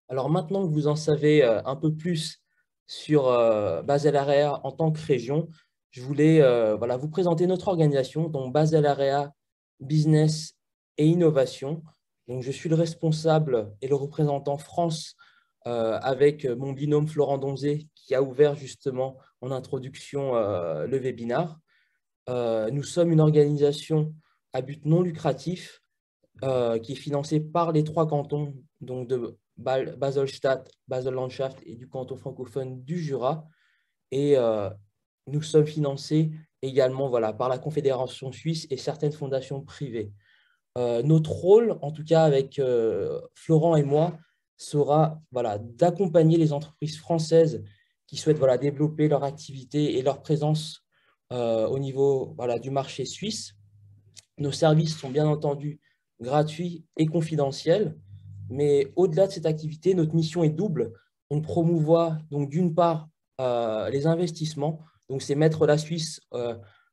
Alors maintenant que vous en savez un peu plus sur Basel Area en tant que région, je voulais vous présenter notre organisation, donc Basel Area business et innovation. Donc, je suis le responsable et le représentant France avec mon binôme Florent Donzé qui a ouvert justement en introduction le webinaire. Nous sommes une organisation à but non lucratif qui est financée par les 3 cantons, donc de Basel-Stadt, Basel-Landschaft et du canton francophone du Jura. Et nous sommes financés également par la Confédération suisse et certaines fondations privées. Notre rôle, en tout cas avec Florent et moi, sera d'accompagner les entreprises françaises qui souhaitent développer leur activité et leur présence au niveau du marché suisse. Nos services sont bien entendu gratuits et confidentiels, mais au-delà de cette activité, notre mission est double. On promouvoit donc d'une part les investissements, donc c'est mettre la Suisse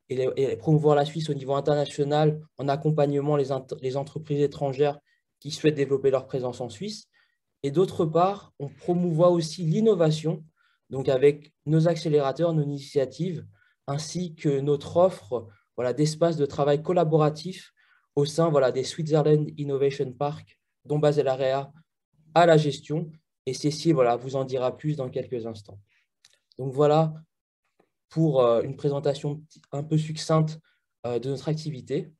et promouvoir la Suisse au niveau international en accompagnement les entreprises étrangères qui souhaitent développer leur présence en Suisse. Et d'autre part, on promouvoit aussi l'innovation, donc avec nos accélérateurs, nos initiatives, ainsi que notre offre d'espaces de travail collaboratifs au sein des Switzerland Innovation Park, dont Basel Area à la gestion. Et Cécile vous en dira plus dans quelques instants. Donc voilà pour une présentation un peu succincte de notre activité.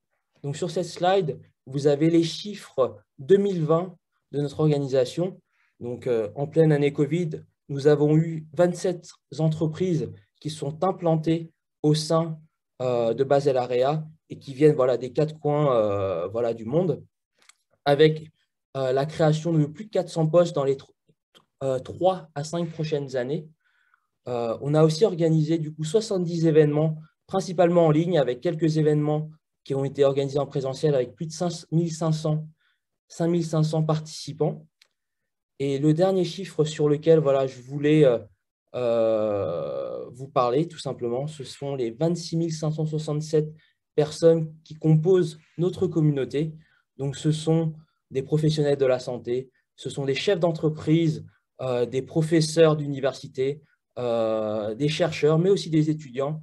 Donc sur cette slide, vous avez les chiffres 2020 de notre organisation. Donc en pleine année Covid, nous avons eu 27 entreprises qui sont implantées au sein de Basel Area et qui viennent des 4 coins du monde, avec la création de plus de 400 postes dans les 3 à 5 prochaines années. On a aussi organisé du coup 70 événements, principalement en ligne, avec quelques événements qui ont été organisés en présentiel avec plus de 5500 participants. Et le dernier chiffre sur lequel je voulais vous parler, tout simplement, ce sont les 26 567 personnes qui composent notre communauté. Donc, ce sont des professionnels de la santé, ce sont des chefs d'entreprise, des professeurs d'université, des chercheurs, mais aussi des étudiants.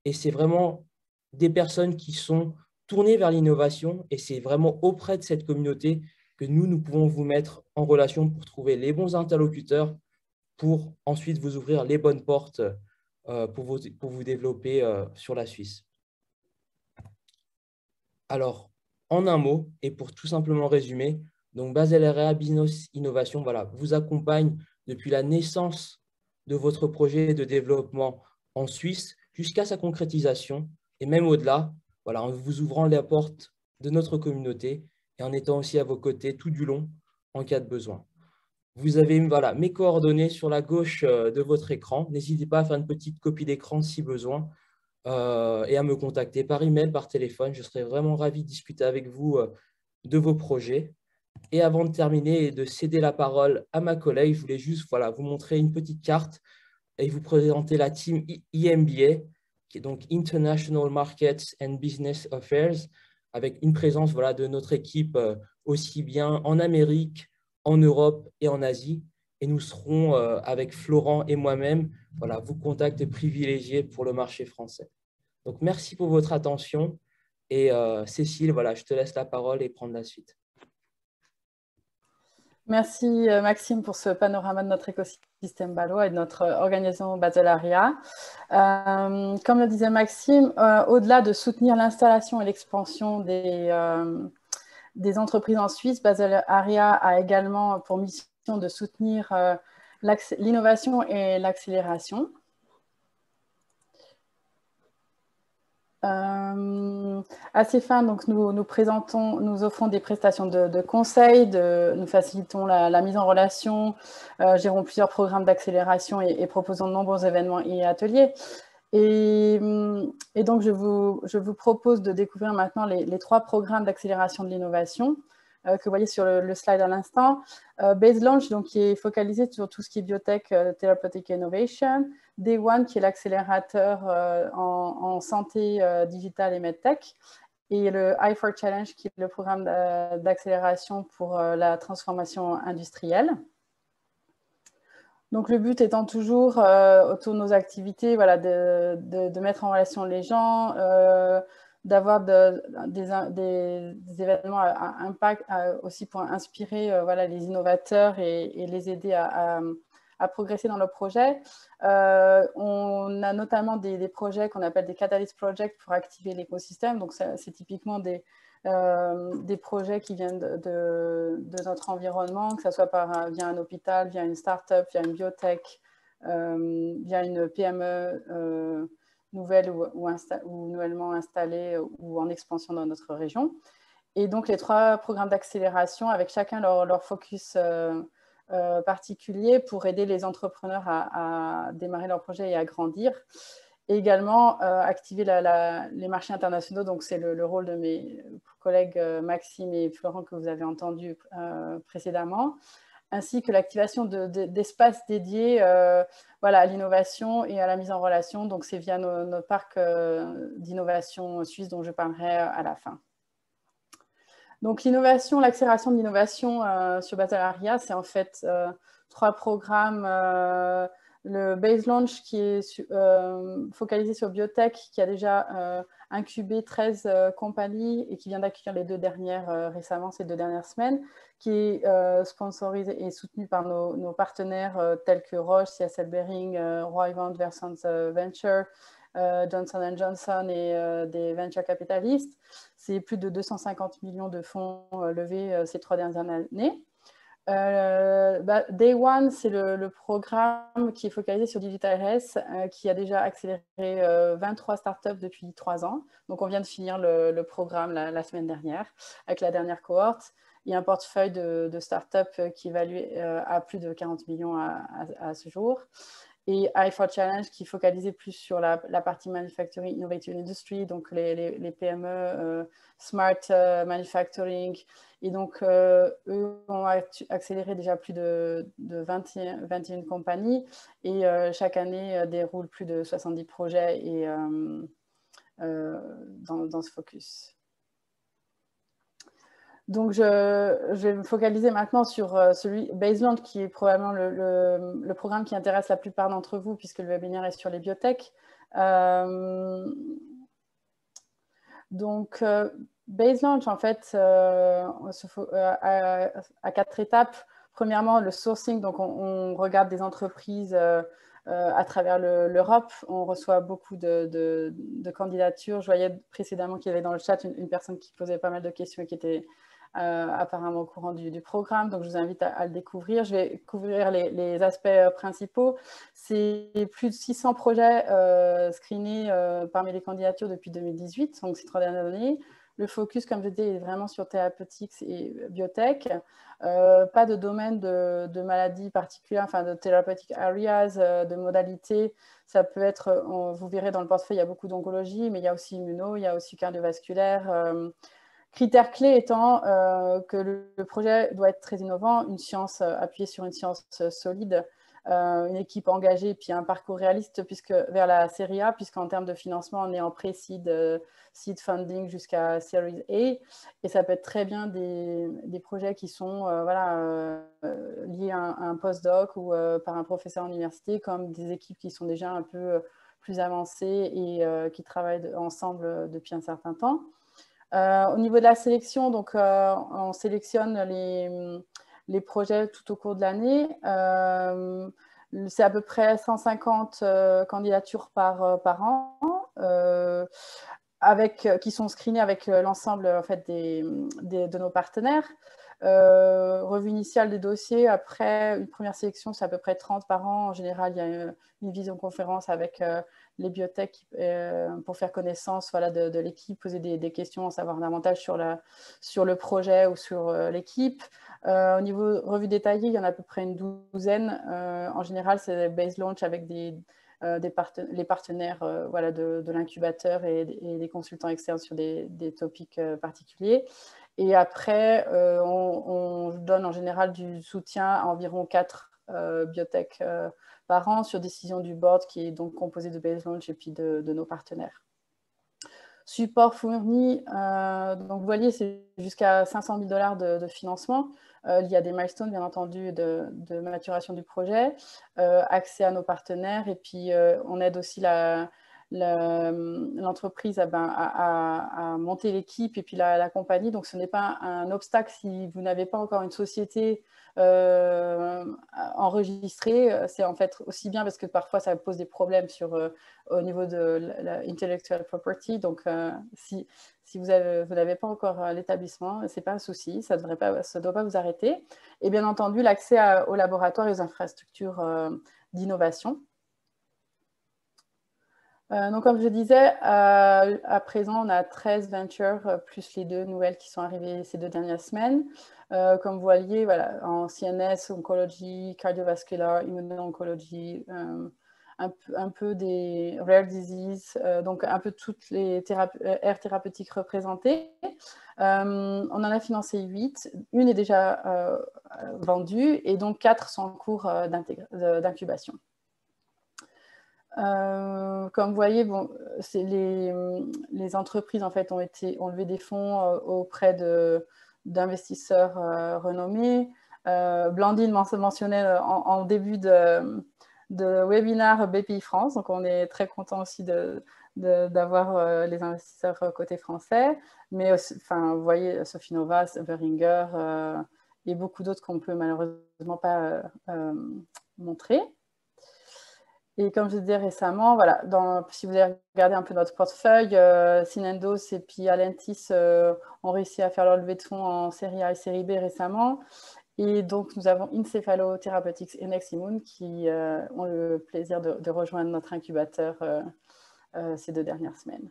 Et c'est vraiment des personnes qui sont tournées vers l'innovation et c'est vraiment auprès de cette communauté que nous pouvons vous mettre en relation pour trouver les bons interlocuteurs pour ensuite vous ouvrir les bonnes portes pour vous développer sur la Suisse. Alors, en un mot, et pour tout simplement résumer, donc Basel Area Business Innovation vous accompagne depuis la naissance de votre projet de développement en Suisse jusqu'à sa concrétisation et même au-delà, en vous ouvrant les portes de notre communauté et en étant aussi à vos côtés tout du long en cas de besoin. Vous avez mes coordonnées sur la gauche de votre écran. N'hésitez pas à faire une petite copie d'écran si besoin et à me contacter par email, par téléphone. Je serai vraiment ravi de discuter avec vous de vos projets. Et avant de terminer et de céder la parole à ma collègue, je voulais juste vous montrer une petite carte et vous présenter la team IMBA, qui est donc International Markets and Business Affairs, avec une présence de notre équipe aussi bien en Amérique, en Europe et en Asie. Et nous serons, avec Florent et moi-même, vos contacts privilégiés pour le marché français. Donc, merci pour votre attention. Et Cécile, je te laisse la parole et prendre la suite. Merci Maxime pour ce panorama de notre écosystème bâlois et de notre organisation Basel Area. Comme le disait Maxime, au-delà de soutenir l'installation et l'expansion des entreprises en Suisse, Basel Area a également pour mission de soutenir l'innovation et l'accélération. À ces fins, donc, nous offrons des prestations de conseil, nous facilitons la mise en relation, gérons plusieurs programmes d'accélération et proposons de nombreux événements et ateliers. Et donc, je vous propose de découvrir maintenant les 3 programmes d'accélération de l'innovation que vous voyez sur le slide à l'instant. Base Launch, donc, qui est focalisé sur tout ce qui est biotech, therapeutic innovation. Day One, qui est l'accélérateur en santé digitale et medtech. Et le I4 Challenge, qui est le programme d'accélération pour la transformation industrielle. Donc, le but étant toujours, autour de nos activités, de mettre en relation les gens, d'avoir des événements à impact aussi pour inspirer voilà, les innovateurs et les aider à progresser dans leur projet. On a notamment des projets qu'on appelle des Catalyst Projects pour activer l'écosystème. Donc, c'est typiquement des projets qui viennent de notre environnement, que ce soit via un hôpital, via une start-up, via une biotech, via une PME nouvelle ou nouvellement installée ou en expansion dans notre région. Et donc, les 3 programmes d'accélération avec chacun leur focus particulier pour aider les entrepreneurs à démarrer leur projet et à grandir. Et également, activer les marchés internationaux. Donc, c'est le rôle de mes collègues Maxime et Florent que vous avez entendu précédemment, ainsi que l'activation d'espaces dédiés voilà, à l'innovation et à la mise en relation. Donc, c'est via nos parcs d'innovation suisse dont je parlerai à la fin. Donc, l'innovation, l'accélération de l'innovation sur Basel-Aria, c'est en fait 3 programmes. Le Base Launch qui est focalisé sur biotech, qui a déjà incubé 13 compagnies et qui vient d'accueillir les 2 dernières récemment, ces 2 dernières semaines, qui est sponsorisé et soutenu par nos partenaires tels que Roche, CSL Behring, Roivant, Versant Venture, Johnson & Johnson et des venture capitalistes. C'est plus de 250 millions de fonds levés ces 3 dernières années. Day One, c'est le programme qui est focalisé sur Digital Health, qui a déjà accéléré 23 startups depuis 3 ans. Donc, on vient de finir le programme la semaine dernière avec la dernière cohorte. Il y a un portefeuille de startups qui est évalué à plus de 40 millions à ce jour. Et i4 Challenge qui focalisait plus sur la partie Manufacturing Innovative Industry, donc les PME, Smart Manufacturing. Et donc, eux ont accéléré déjà plus de 21 compagnies et chaque année déroulent plus de 70 projets et, dans ce focus. Donc, je vais me focaliser maintenant sur celui Baseland, qui est probablement le programme qui intéresse la plupart d'entre vous, puisque le webinaire est sur les biotech. Donc, Baseland, en fait, à 4 étapes. Premièrement, le sourcing. Donc, on regarde des entreprises à travers l'Europe. On reçoit beaucoup de candidatures. Je voyais précédemment qu'il y avait dans le chat une personne qui posait pas mal de questions et qui était apparemment au courant du programme, donc je vous invite à le découvrir. Je vais couvrir les aspects principaux. C'est plus de 600 projets screenés parmi les candidatures depuis 2018, donc ces 3 dernières années. Le focus, comme je disais, est vraiment sur therapeutics et biotech. Pas de domaine de maladies particulières, enfin de therapeutic areas, de modalités. Ça peut être, vous verrez dans le portefeuille, il y a beaucoup d'oncologie, mais il y a aussi immuno, il y a aussi cardiovasculaire. Critère clé étant que le projet doit être très innovant, une science appuyée sur une science solide, une équipe engagée et puis un parcours réaliste vers la série A, puisqu'en termes de financement, on est en pré-seed, seed funding jusqu'à Series A. Et ça peut être très bien des projets qui sont voilà, liés à un postdoc ou par un professeur en université, comme des équipes qui sont déjà un peu plus avancées et qui travaillent ensemble depuis un certain temps. Au niveau de la sélection, donc, on sélectionne les projets tout au cours de l'année. C'est à peu près 150 candidatures par an, qui sont screenées avec l'ensemble en fait, de nos partenaires. Revue initiale des dossiers, après une première sélection, c'est à peu près 30 par an. En général, il y a une visioconférence avec les biotech pour faire connaissance voilà, de l'équipe, poser des questions, en savoir davantage sur le projet ou sur l'équipe. Au niveau revue détaillée, il y en a à peu près une douzaine. En général, c'est base launch avec les partenaires voilà, de l'incubateur et des consultants externes sur des topics particuliers. Et après, on donne en général du soutien à environ 4 biotech par an sur décision du board qui est donc composé de Base Launch et puis de nos partenaires. Support fourni, donc vous voyez, c'est jusqu'à 500 000 $ de financement. Il y a des milestones, bien entendu, de maturation du projet, accès à nos partenaires et puis on aide aussi l'entreprise a monté l'équipe et puis la compagnie. Donc, ce n'est pas un obstacle si vous n'avez pas encore une société enregistrée. C'est en fait aussi bien parce que parfois, ça pose des problèmes au niveau de l'intellectual property. Donc, si vous n'avez pas encore l'établissement, ce n'est pas un souci, ça ne doit pas vous arrêter. Et bien entendu, l'accès aux laboratoires et aux infrastructures d'innovation. Donc, comme je disais, à présent, on a 13 ventures, plus les 2 nouvelles qui sont arrivées ces 2 dernières semaines. Comme vous voyez, voilà, en CNS, oncologie, cardiovasculaire, immuno-oncologie, un peu des rare diseases, donc un peu toutes les aires thérapeutiques représentées. On en a financé 8, une est déjà vendue et donc 4 sont en cours d'incubation. Comme vous voyez, bon, les entreprises en fait, ont levé des fonds auprès d'investisseurs renommés. Blandine mentionnait en début de webinaire BPI France, donc on est très content aussi d'avoir les investisseurs côté français, mais aussi, enfin, vous voyez Sophie Novas, Beringer et beaucoup d'autres qu'on ne peut malheureusement pas montrer. Et comme je disais récemment, voilà, si vous avez regardé un peu notre portefeuille, Synendos et puis Alentis ont réussi à faire leur levée de fonds en série A et série B récemment. Et donc, nous avons Incephalo Therapeutics et Neximmune qui ont le plaisir de rejoindre notre incubateur ces 2 dernières semaines.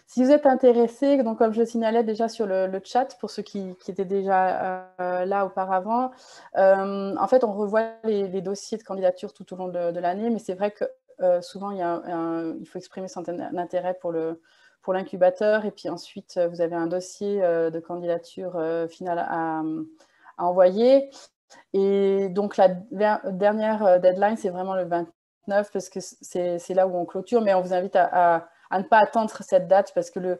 Si vous êtes intéressé, donc comme je le signalais déjà sur le chat, pour ceux qui étaient déjà là auparavant, en fait, on revoit les dossiers de candidature tout au long de l'année, mais c'est vrai que souvent, il faut exprimer son intérêt pour l'incubateur, et puis ensuite, vous avez un dossier de candidature finale à envoyer. Et donc, la dernière deadline, c'est vraiment le 29, parce que c'est là où on clôture, mais on vous invite à ne pas attendre cette date parce que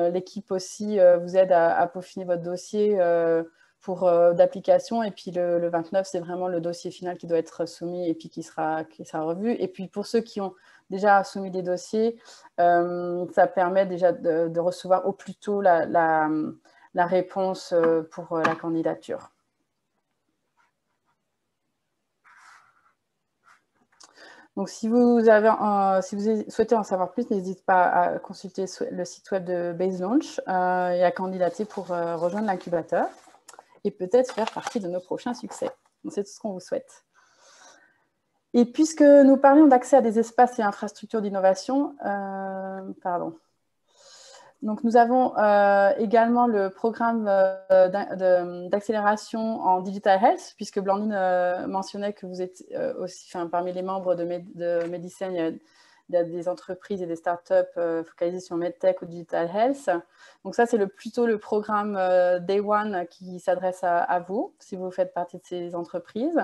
l'équipe aussi vous aide à peaufiner votre dossier d'application. Et puis le 29, c'est vraiment le dossier final qui doit être soumis et puis qui sera revu. Et puis pour ceux qui ont déjà soumis des dossiers, ça permet déjà de recevoir au plus tôt la réponse pour la candidature. Donc, si vous souhaitez en savoir plus, n'hésitez pas à consulter le site web de Base Launch et à candidater pour rejoindre l'incubateur et peut-être faire partie de nos prochains succès. Donc, c'est tout ce qu'on vous souhaite. Et puisque nous parlions d'accès à des espaces et infrastructures d'innovation, donc, nous avons également le programme d'accélération en Digital Health, puisque Blandine mentionnait que vous êtes aussi, parmi les membres de Medicine, il y a des entreprises et des startups focalisées sur MedTech ou Digital Health. Donc ça, c'est plutôt le programme Day One qui s'adresse à vous, si vous faites partie de ces entreprises.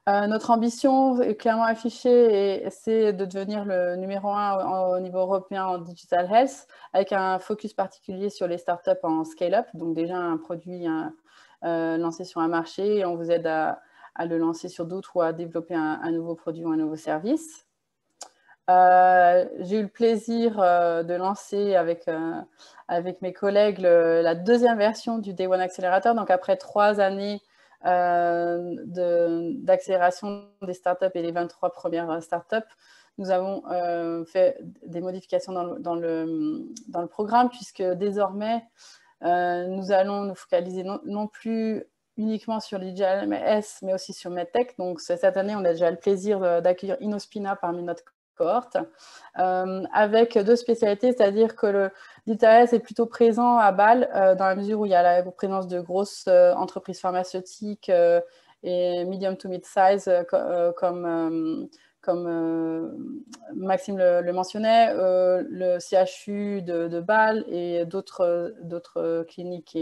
Notre ambition est clairement affichée et c'est de devenir le numéro 1 au niveau européen en Digital Health avec un focus particulier sur les startups en scale-up, donc déjà un produit lancé sur un marché et on vous aide à le lancer sur d'autres ou à développer un nouveau produit ou un nouveau service. J'ai eu le plaisir de lancer avec mes collègues la 2e version du Day One Accelerator, donc après 3 années d'accélération des startups et les 23 premières startups, nous avons fait des modifications dans le programme puisque désormais, nous allons nous focaliser non plus uniquement sur l'IGLMS, mais aussi sur MedTech. Donc, cette année, on a déjà le plaisir d'accueillir Inospina parmi notre cohorte, avec 2 spécialités, c'est-à-dire que le DITAS est plutôt présent à Bâle, dans la mesure où il y a la présence de grosses entreprises pharmaceutiques et medium to mid-size, comme Maxime le mentionnait, le CHU de Bâle et d'autres cliniques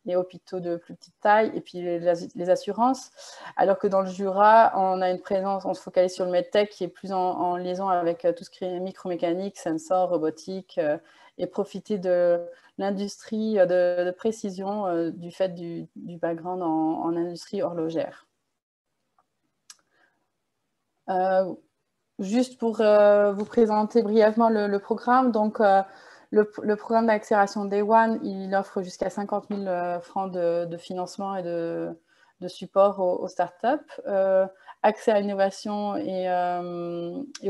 et hôpitaux de plus petite taille, et puis les assurances, alors que dans le Jura, on a une présence, on se focalise sur le MedTech qui est plus en liaison avec tout ce qui est micromécanique, sensor, robotique, et profiter de l'industrie de précision du fait du background en industrie horlogère. juste pour vous présenter brièvement le programme, donc le programme d'accélération Day One, il offre jusqu'à 50 000 francs de financement et de support aux startups, accès à l'innovation et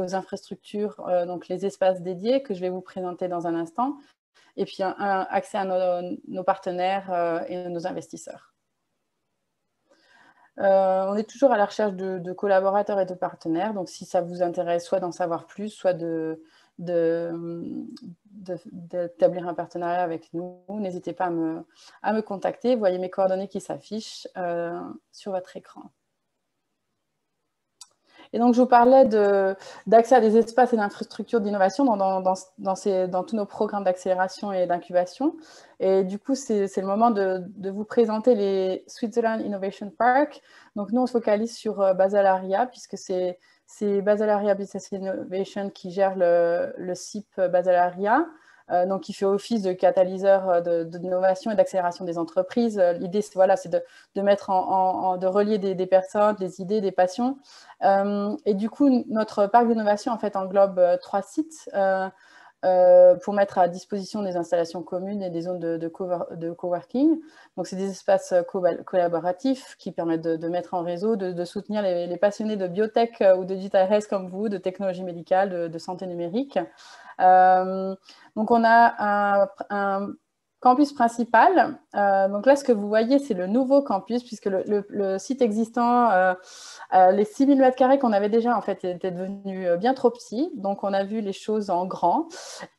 aux infrastructures, donc les espaces dédiés que je vais vous présenter dans un instant, et puis un accès à nos partenaires et nos investisseurs. On est toujours à la recherche de collaborateurs et de partenaires, donc si ça vous intéresse soit d'en savoir plus, soit d'établir un partenariat avec nous, n'hésitez pas à me contacter. Vous voyez mes coordonnées qui s'affichent sur votre écran. Et donc, je vous parlais d'accès à des espaces et d'infrastructures d'innovation dans tous nos programmes d'accélération et d'incubation. Et du coup, c'est le moment de vous présenter les Switzerland Innovation Park. Donc, nous, on se focalise sur Basel Aria, puisque c'est Basel Aria Business Innovation qui gère le CIP Basel Aria. Donc, qui fait office de catalyseur d'innovation et d'accélération des entreprises. L'idée, c'est de mettre de relier des personnes, des idées, des passions. Et du coup, notre parc d'innovation, en fait, englobe 3 sites pour mettre à disposition des installations communes et des zones de coworking. Donc, c'est des espaces collaboratifs qui permettent de mettre en réseau, de soutenir les passionnés de biotech ou de digital health comme vous, de technologie médicale, de santé numérique. Donc, on a un campus principal. Donc là, ce que vous voyez, c'est le nouveau campus, puisque le site existant, les 6 000 m² qu'on avait déjà, en fait, étaient devenus bien trop petits. Donc, on a vu les choses en grand.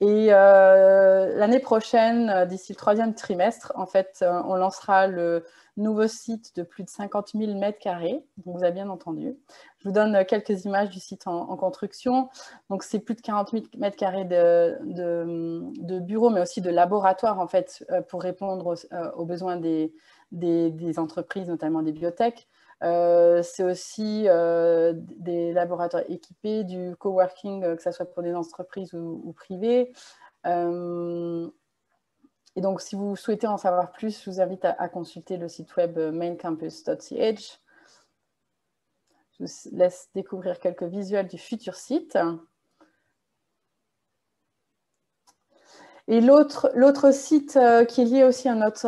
Et l'année prochaine, d'ici le 3e trimestre, en fait, on lancera le nouveau site de plus de 50 000 m². Donc, vous avez bien entendu. Je vous donne quelques images du site en construction. Donc, c'est plus de 40 000 m² de bureaux, mais aussi de laboratoires, en fait, pour répondre aux besoins des entreprises, notamment des biotech. C'est aussi des laboratoires équipés, du coworking, que ce soit pour des entreprises ou privées. Et donc, si vous souhaitez en savoir plus, je vous invite à consulter le site web maincampus.ch. Je vous laisse découvrir quelques visuels du futur site. Et l'autre site qui est lié aussi à notre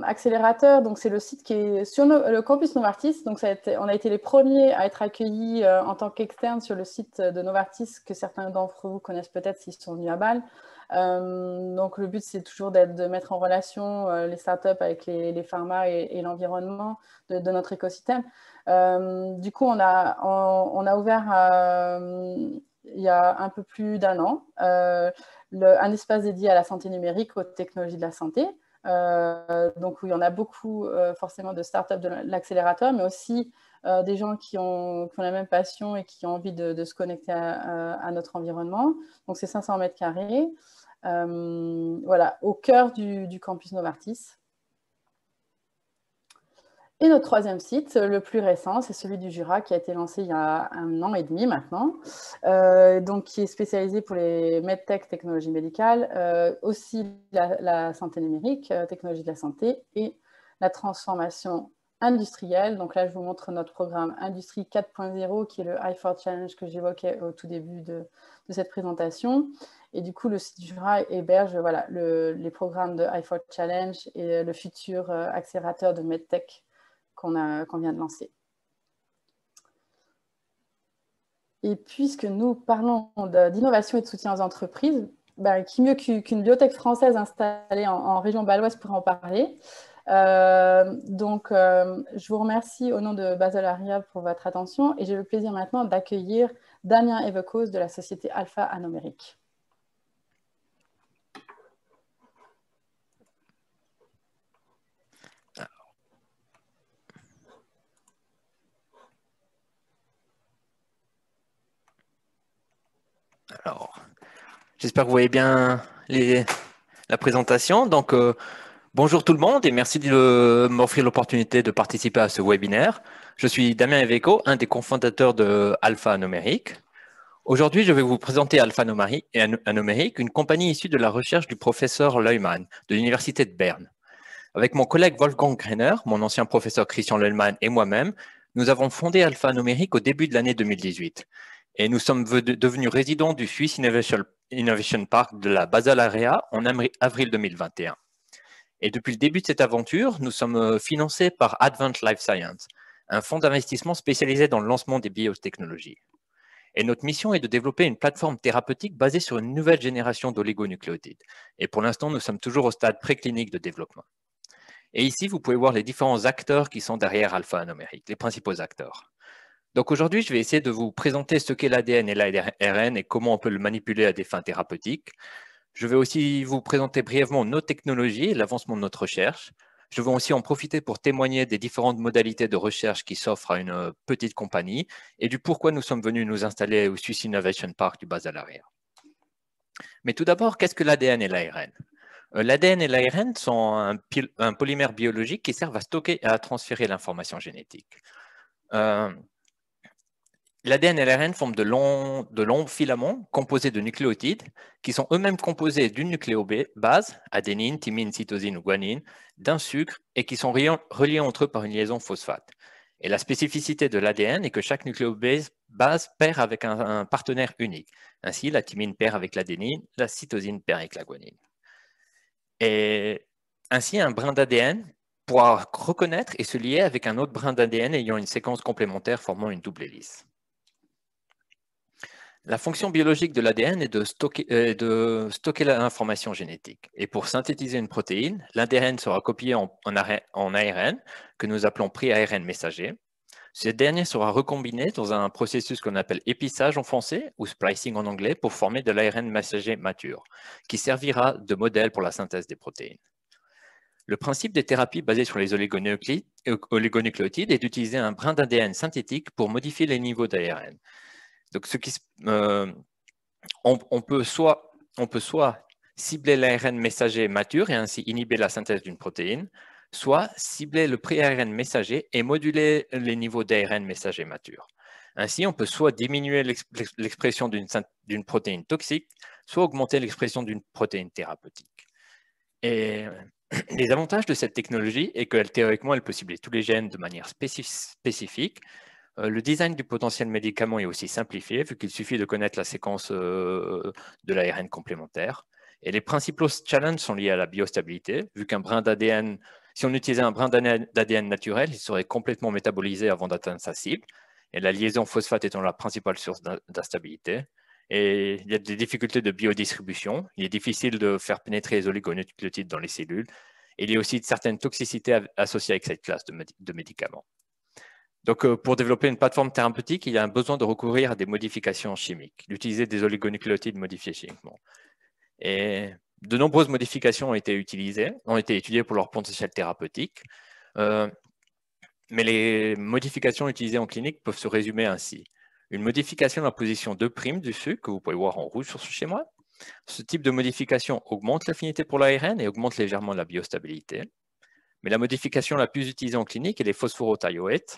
accélérateur, donc c'est le site qui est sur le campus Novartis. Donc on a été les premiers à être accueillis en tant qu'externes sur le site de Novartis, que certains d'entre vous connaissent peut-être s'ils sont venus à Bâle. Donc le but, c'est toujours de mettre en relation les startups avec les pharma et l'environnement de notre écosystème. Du coup, on a ouvert il y a un peu plus d'1 an, un espace dédié à la santé numérique, aux technologies de la santé. Donc, où il y en a beaucoup, forcément, de startups de l'accélérateur, mais aussi des gens qui ont la même passion et qui ont envie de se connecter à notre environnement. Donc, c'est 500 m². Voilà, au cœur du campus Novartis. Et notre 3e site, le plus récent, c'est celui du Jura qui a été lancé il y a 1 an et demi maintenant, donc qui est spécialisé pour les medtech, technologies médicales, aussi la santé numérique, technologie de la santé et la transformation industrielle. Donc là, je vous montre notre programme Industrie 4.0 qui est le i4 Challenge que j'évoquais au tout début de cette présentation. Et du coup, le site du Jura héberge les programmes de i4 Challenge et le futur accélérateur de medtech qu'on vient de lancer. Et puisque nous parlons d'innovation et de soutien aux entreprises, qui mieux qu'une biotech française installée en région bâloise pour en parler. Donc, je vous remercie au nom de Basel Aria pour votre attention et j'ai le plaisir maintenant d'accueillir Damien Evekos de la société Alpha Anomérique. Alors, j'espère que vous voyez bien la présentation. Donc, bonjour tout le monde et merci de m'offrir l'opportunité de participer à ce webinaire. Je suis Damien Evekos, un des cofondateurs de Alpha Anomérique. Aujourd'hui, je vais vous présenter Alpha Anomérique, une compagnie issue de la recherche du professeur Leumann de l'Université de Berne. Avec mon collègue Wolfgang Greiner, mon ancien professeur Christian Leumann et moi-même, Nous avons fondé Alphanumérique au début de l'année 2018 et nous sommes devenus résidents du Swiss Innovation Park de la Basel Area en avril 2021. Et depuis le début de cette aventure, nous sommes financés par Advent Life Science, un fonds d'investissement spécialisé dans le lancement des biotechnologies. Et notre mission est de développer une plateforme thérapeutique basée sur une nouvelle génération d'oligonucléotides. Et pour l'instant, nous sommes toujours au stade préclinique de développement. Et ici, vous pouvez voir les différents acteurs qui sont derrière Alphanumérique, les principaux acteurs. Donc aujourd'hui, je vais essayer de vous présenter ce qu'est l'ADN et l'ARN et comment on peut le manipuler à des fins thérapeutiques. Je vais aussi vous présenter brièvement nos technologies et l'avancement de notre recherche. Je vais aussi en profiter pour témoigner des différentes modalités de recherche qui s'offrent à une petite compagnie et du pourquoi nous sommes venus nous installer au Swiss Innovation Park du Basel Area. Mais tout d'abord, qu'est-ce que l'ADN et l'ARN? L'ADN et l'ARN sont un polymère biologique qui servent à stocker et à transférer l'information génétique. L'ADN et l'ARN forment de longs filaments composés de nucléotides qui sont eux-mêmes composés d'une nucléobase, adénine, thymine, cytosine ou guanine, d'un sucre et qui sont reliés entre eux par une liaison phosphate. Et la spécificité de l'ADN est que chaque nucléobase paire avec un partenaire unique. Ainsi, la thymine paire avec l'adénine, la cytosine paire avec la guanine. Et ainsi, un brin d'ADN pourra reconnaître et se lier avec un autre brin d'ADN ayant une séquence complémentaire formant une double hélice. La fonction biologique de l'ADN est de stocker l'information génétique. Et pour synthétiser une protéine, l'ADN sera copié en ARN, que nous appelons pre-ARN messager. Ce dernier sera recombiné dans un processus qu'on appelle épissage en français ou splicing en anglais pour former de l'ARN messager mature, qui servira de modèle pour la synthèse des protéines. Le principe des thérapies basées sur les oligonucléotides est d'utiliser un brin d'ADN synthétique pour modifier les niveaux d'ARN. Donc, on peut soit cibler l'ARN messager mature et ainsi inhiber la synthèse d'une protéine, soit cibler le pré-ARN messager et moduler les niveaux d'ARN messager mature. Ainsi, on peut soit diminuer l'expression d'une protéine toxique, soit augmenter l'expression d'une protéine thérapeutique. Et les avantages de cette technologie est que théoriquement, elle peut cibler tous les gènes de manière spécifique. Le design du potentiel médicament est aussi simplifié, vu qu'il suffit de connaître la séquence de l'ARN complémentaire. Et les principaux challenges sont liés à la biostabilité, vu qu'un brin d'ADN, si on utilisait un brin d'ADN naturel, il serait complètement métabolisé avant d'atteindre sa cible, et la liaison phosphate étant la principale source d'instabilité. Et il y a des difficultés de biodistribution, il est difficile de faire pénétrer les oligonucléotides dans les cellules, et il y a aussi certaines toxicités associées avec cette classe de médicaments. Donc, pour développer une plateforme thérapeutique, il y a un besoin de recourir à des modifications chimiques, d'utiliser des oligonucléotides modifiés chimiquement. Et de nombreuses modifications ont été étudiées pour leur potentiel thérapeutique, mais les modifications utilisées en clinique peuvent se résumer ainsi. Une modification de la position 2' du sucre, que vous pouvez voir en rouge sur ce schéma. Ce type de modification augmente l'affinité pour l'ARN et augmente légèrement la biostabilité. Mais la modification la plus utilisée en clinique est les phosphorothioètes.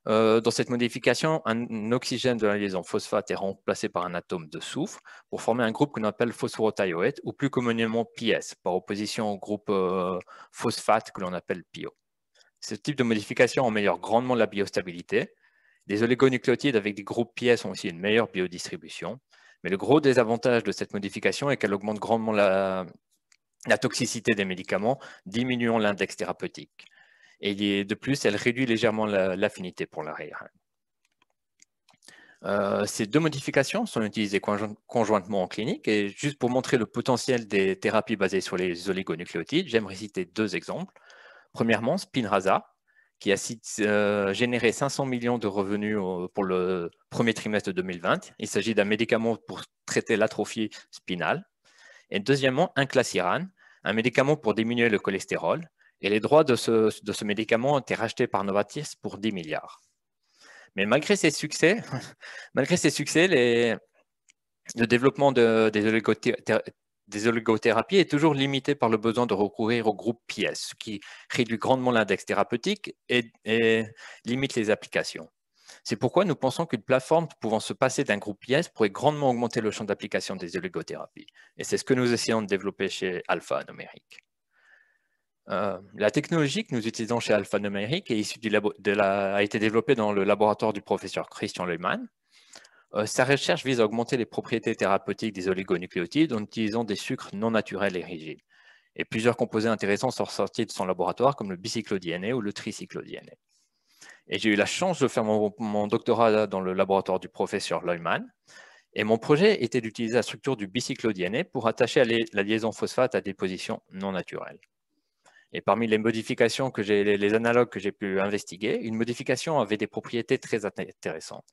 Dans cette modification, un oxygène de la liaison phosphate est remplacé par un atome de soufre pour former un groupe qu'on appelle phosphorothioète ou plus communément PS, par opposition au groupe phosphate que l'on appelle PIO. Ce type de modification améliore grandement la biostabilité. Les oligonucléotides avec des groupes PS ont aussi une meilleure biodistribution, mais le gros désavantage de cette modification est qu'elle augmente grandement la toxicité des médicaments, diminuant l'index thérapeutique. Et de plus, elle réduit légèrement l'affinité pour l'ARN. Ces deux modifications sont utilisées conjointement en clinique. Et juste pour montrer le potentiel des thérapies basées sur les oligonucléotides, j'aimerais citer deux exemples. Premièrement, Spinraza, qui a généré 500 millions de revenus pour le premier trimestre de 2020. Il s'agit d'un médicament pour traiter l'atrophie spinale. Et deuxièmement, Inclisiran, un médicament pour diminuer le cholestérol. Et les droits de ce médicament ont été rachetés par Novartis pour 10 milliards. Mais malgré ces succès, le développement des oligothérapies est toujours limité par le besoin de recourir au groupe PS, ce qui réduit grandement l'index thérapeutique et limite les applications. C'est pourquoi nous pensons qu'une plateforme pouvant se passer d'un groupe PS pourrait grandement augmenter le champ d'application des oligothérapies. Et c'est ce que nous essayons de développer chez Alphanumérique. La technologie que nous utilisons chez Alpha Numérique est issue a été développée dans le laboratoire du professeur Christian Leumann. Sa recherche vise à augmenter les propriétés thérapeutiques des oligonucléotides en utilisant des sucres non naturels et rigides. Et plusieurs composés intéressants sont sortis de son laboratoire, comme le bicyclo-DNA ou le tricyclo-DNA. Et j'ai eu la chance de faire mon doctorat dans le laboratoire du professeur Leumann. Et mon projet était d'utiliser la structure du bicyclo-DNA pour attacher la liaison phosphate à des positions non naturelles. Et parmi les modifications les analogues que j'ai pu investiguer, une modification avait des propriétés très intéressantes.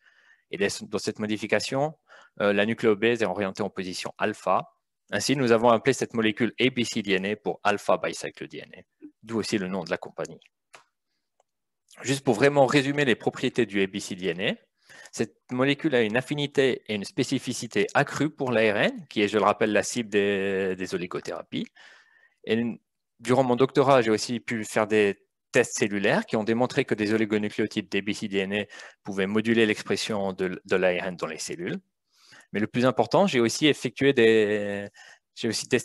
Et dans cette modification, la nucléobèse est orientée en position alpha. Ainsi, nous avons appelé cette molécule ABCDNA pour alpha bicycle DNA, d'où aussi le nom de la compagnie. Juste pour vraiment résumer les propriétés du ABCDNA, cette molécule a une affinité et une spécificité accrue pour l'ARN, qui est, je le rappelle, la cible des oligothérapies. Et durant mon doctorat, j'ai aussi pu faire des tests cellulaires qui ont démontré que des oligonucléotides d'ABCDNA pouvaient moduler l'expression de l'ARN dans les cellules. Mais le plus important, j'ai aussi testé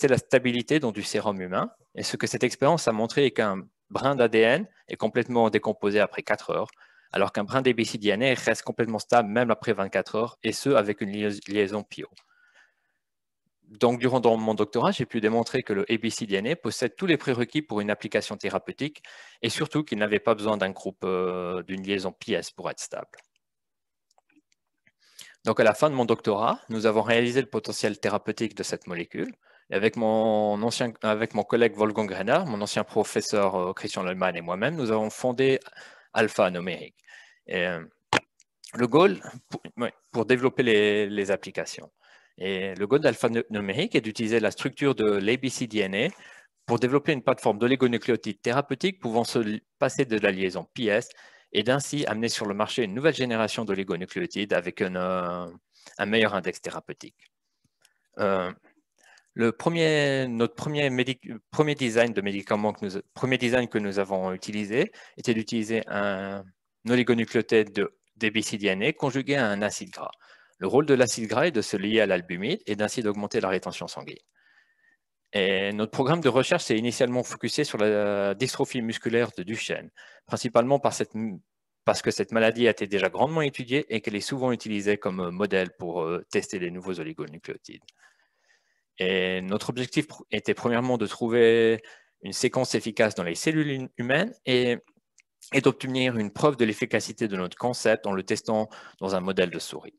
la stabilité du sérum humain. Et ce que cette expérience a montré est qu'un brin d'ADN est complètement décomposé après 4 heures, alors qu'un brin d'ABCDNA reste complètement stable même après 24 heures, et ce, avec une liaison PIO. Donc, durant mon doctorat, j'ai pu démontrer que le ABCDNA possède tous les prérequis pour une application thérapeutique et surtout qu'il n'avait pas besoin d'un groupe, d'une liaison PS pour être stable. Donc, à la fin de mon doctorat, nous avons réalisé le potentiel thérapeutique de cette molécule. Et avec mon collègue Wolfgang Renner, mon ancien professeur Christian Leumann et moi-même, nous avons fondé Alpha Numérique. Le goal pour développer les applications. Et le goal d'Alpha Numérique est d'utiliser la structure de l'ABCDNA pour développer une plateforme d'oligonucléotides thérapeutiques pouvant se passer de la liaison PS et d'ainsi amener sur le marché une nouvelle génération d'oligonucléotides avec un meilleur index thérapeutique. Notre premier design de médicament que nous avons utilisé était d'utiliser un oligonucléotide d'ABCDNA conjugué à un acide gras. Le rôle de l'acide gras est de se lier à l'albumine et d'ainsi d'augmenter la rétention sanguine. Et notre programme de recherche s'est initialement focusé sur la dystrophie musculaire de Duchenne, principalement parce que cette maladie a été déjà grandement étudiée et qu'elle est souvent utilisée comme modèle pour tester les nouveaux oligonucléotides. Et notre objectif était premièrement de trouver une séquence efficace dans les cellules humaines et d'obtenir une preuve de l'efficacité de notre concept en le testant dans un modèle de souris.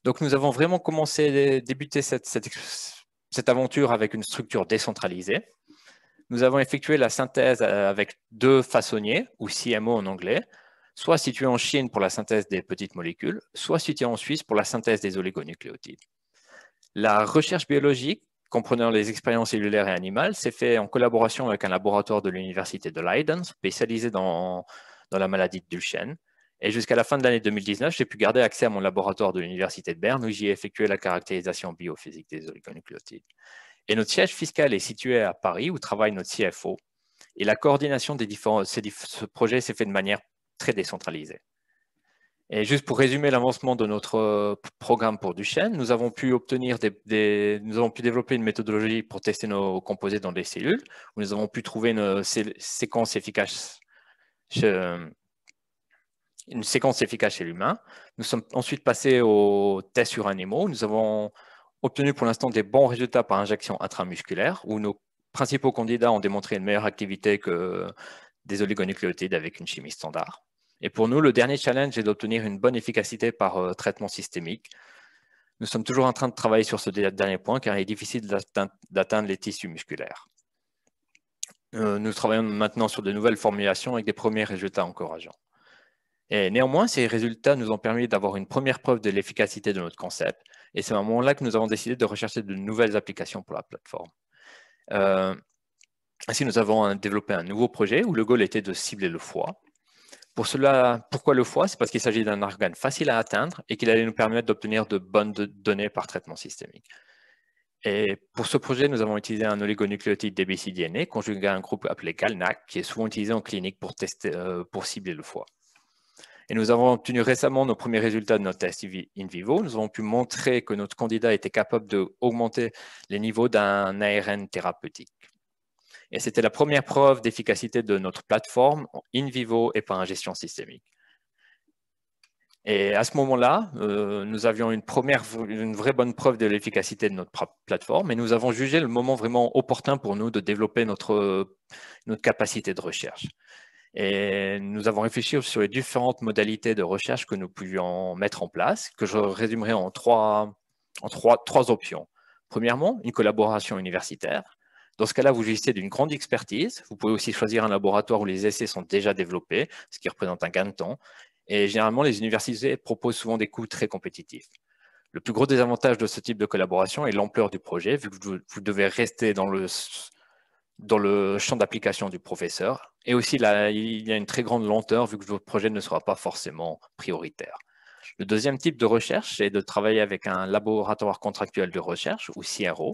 Donc, nous avons vraiment débuté cette aventure avec une structure décentralisée. Nous avons effectué la synthèse avec 2 façonniers, ou CMO en anglais, soit situés en Chine pour la synthèse des petites molécules, soit situés en Suisse pour la synthèse des oligonucléotides. La recherche biologique, comprenant les expériences cellulaires et animales, s'est faite en collaboration avec un laboratoire de l'université de Leiden, spécialisé dans la maladie de Duchenne. Et jusqu'à la fin de l'année 2019, j'ai pu garder accès à mon laboratoire de l'Université de Berne où j'y ai effectué la caractérisation biophysique des oligonucléotides. Et notre siège fiscal est situé à Paris où travaille notre CFO. Et la coordination ce projet s'est fait de manière très décentralisée. Et juste pour résumer l'avancement de notre programme pour Duchenne, nous avons pu développer une méthodologie pour tester nos composés dans des cellules, où nous avons pu trouver une séquence efficace chez l'humain. Nous sommes ensuite passés aux tests sur animaux. Nous avons obtenu pour l'instant des bons résultats par injection intramusculaire, où nos principaux candidats ont démontré une meilleure activité que des oligonucléotides avec une chimie standard. Et pour nous, le dernier challenge est d'obtenir une bonne efficacité par traitement systémique. Nous sommes toujours en train de travailler sur ce dernier point, car il est difficile d'atteindre les tissus musculaires. Nous travaillons maintenant sur de nouvelles formulations avec des premiers résultats encourageants. Et néanmoins, ces résultats nous ont permis d'avoir une première preuve de l'efficacité de notre concept. Et c'est à ce moment-là que nous avons décidé de rechercher de nouvelles applications pour la plateforme. Ainsi, nous avons développé un nouveau projet où le goal était de cibler le foie. Pour cela, pourquoi le foie? C'est parce qu'il s'agit d'un organe facile à atteindre et qu'il allait nous permettre d'obtenir de bonnes données par traitement systémique. Et pour ce projet, nous avons utilisé un oligonucléotide d'ABCDNA conjugué à un groupe appelé GalNAc, qui est souvent utilisé en clinique pour cibler le foie. Et nous avons obtenu récemment nos premiers résultats de notre test in vivo. Nous avons pu montrer que notre candidat était capable d'augmenter les niveaux d'un ARN thérapeutique. Et c'était la première preuve d'efficacité de notre plateforme in vivo et pas en gestion systémique. Et à ce moment-là, nous avions une vraie bonne preuve de l'efficacité de notre plateforme et nous avons jugé le moment vraiment opportun pour nous de développer notre capacité de recherche. Et nous avons réfléchi sur les différentes modalités de recherche que nous pouvions mettre en place, que je résumerai en trois options. Premièrement, une collaboration universitaire. Dans ce cas-là, vous jouissez d'une grande expertise. Vous pouvez aussi choisir un laboratoire où les essais sont déjà développés, ce qui représente un gain de temps. Et généralement, les universités proposent souvent des coûts très compétitifs. Le plus gros désavantage de ce type de collaboration est l'ampleur du projet, vu que vous devez rester dans le champ d'application du professeur. Et aussi, là, il y a une très grande lenteur, vu que votre projet ne sera pas forcément prioritaire. Le deuxième type de recherche, c'est de travailler avec un laboratoire contractuel de recherche, ou CRO.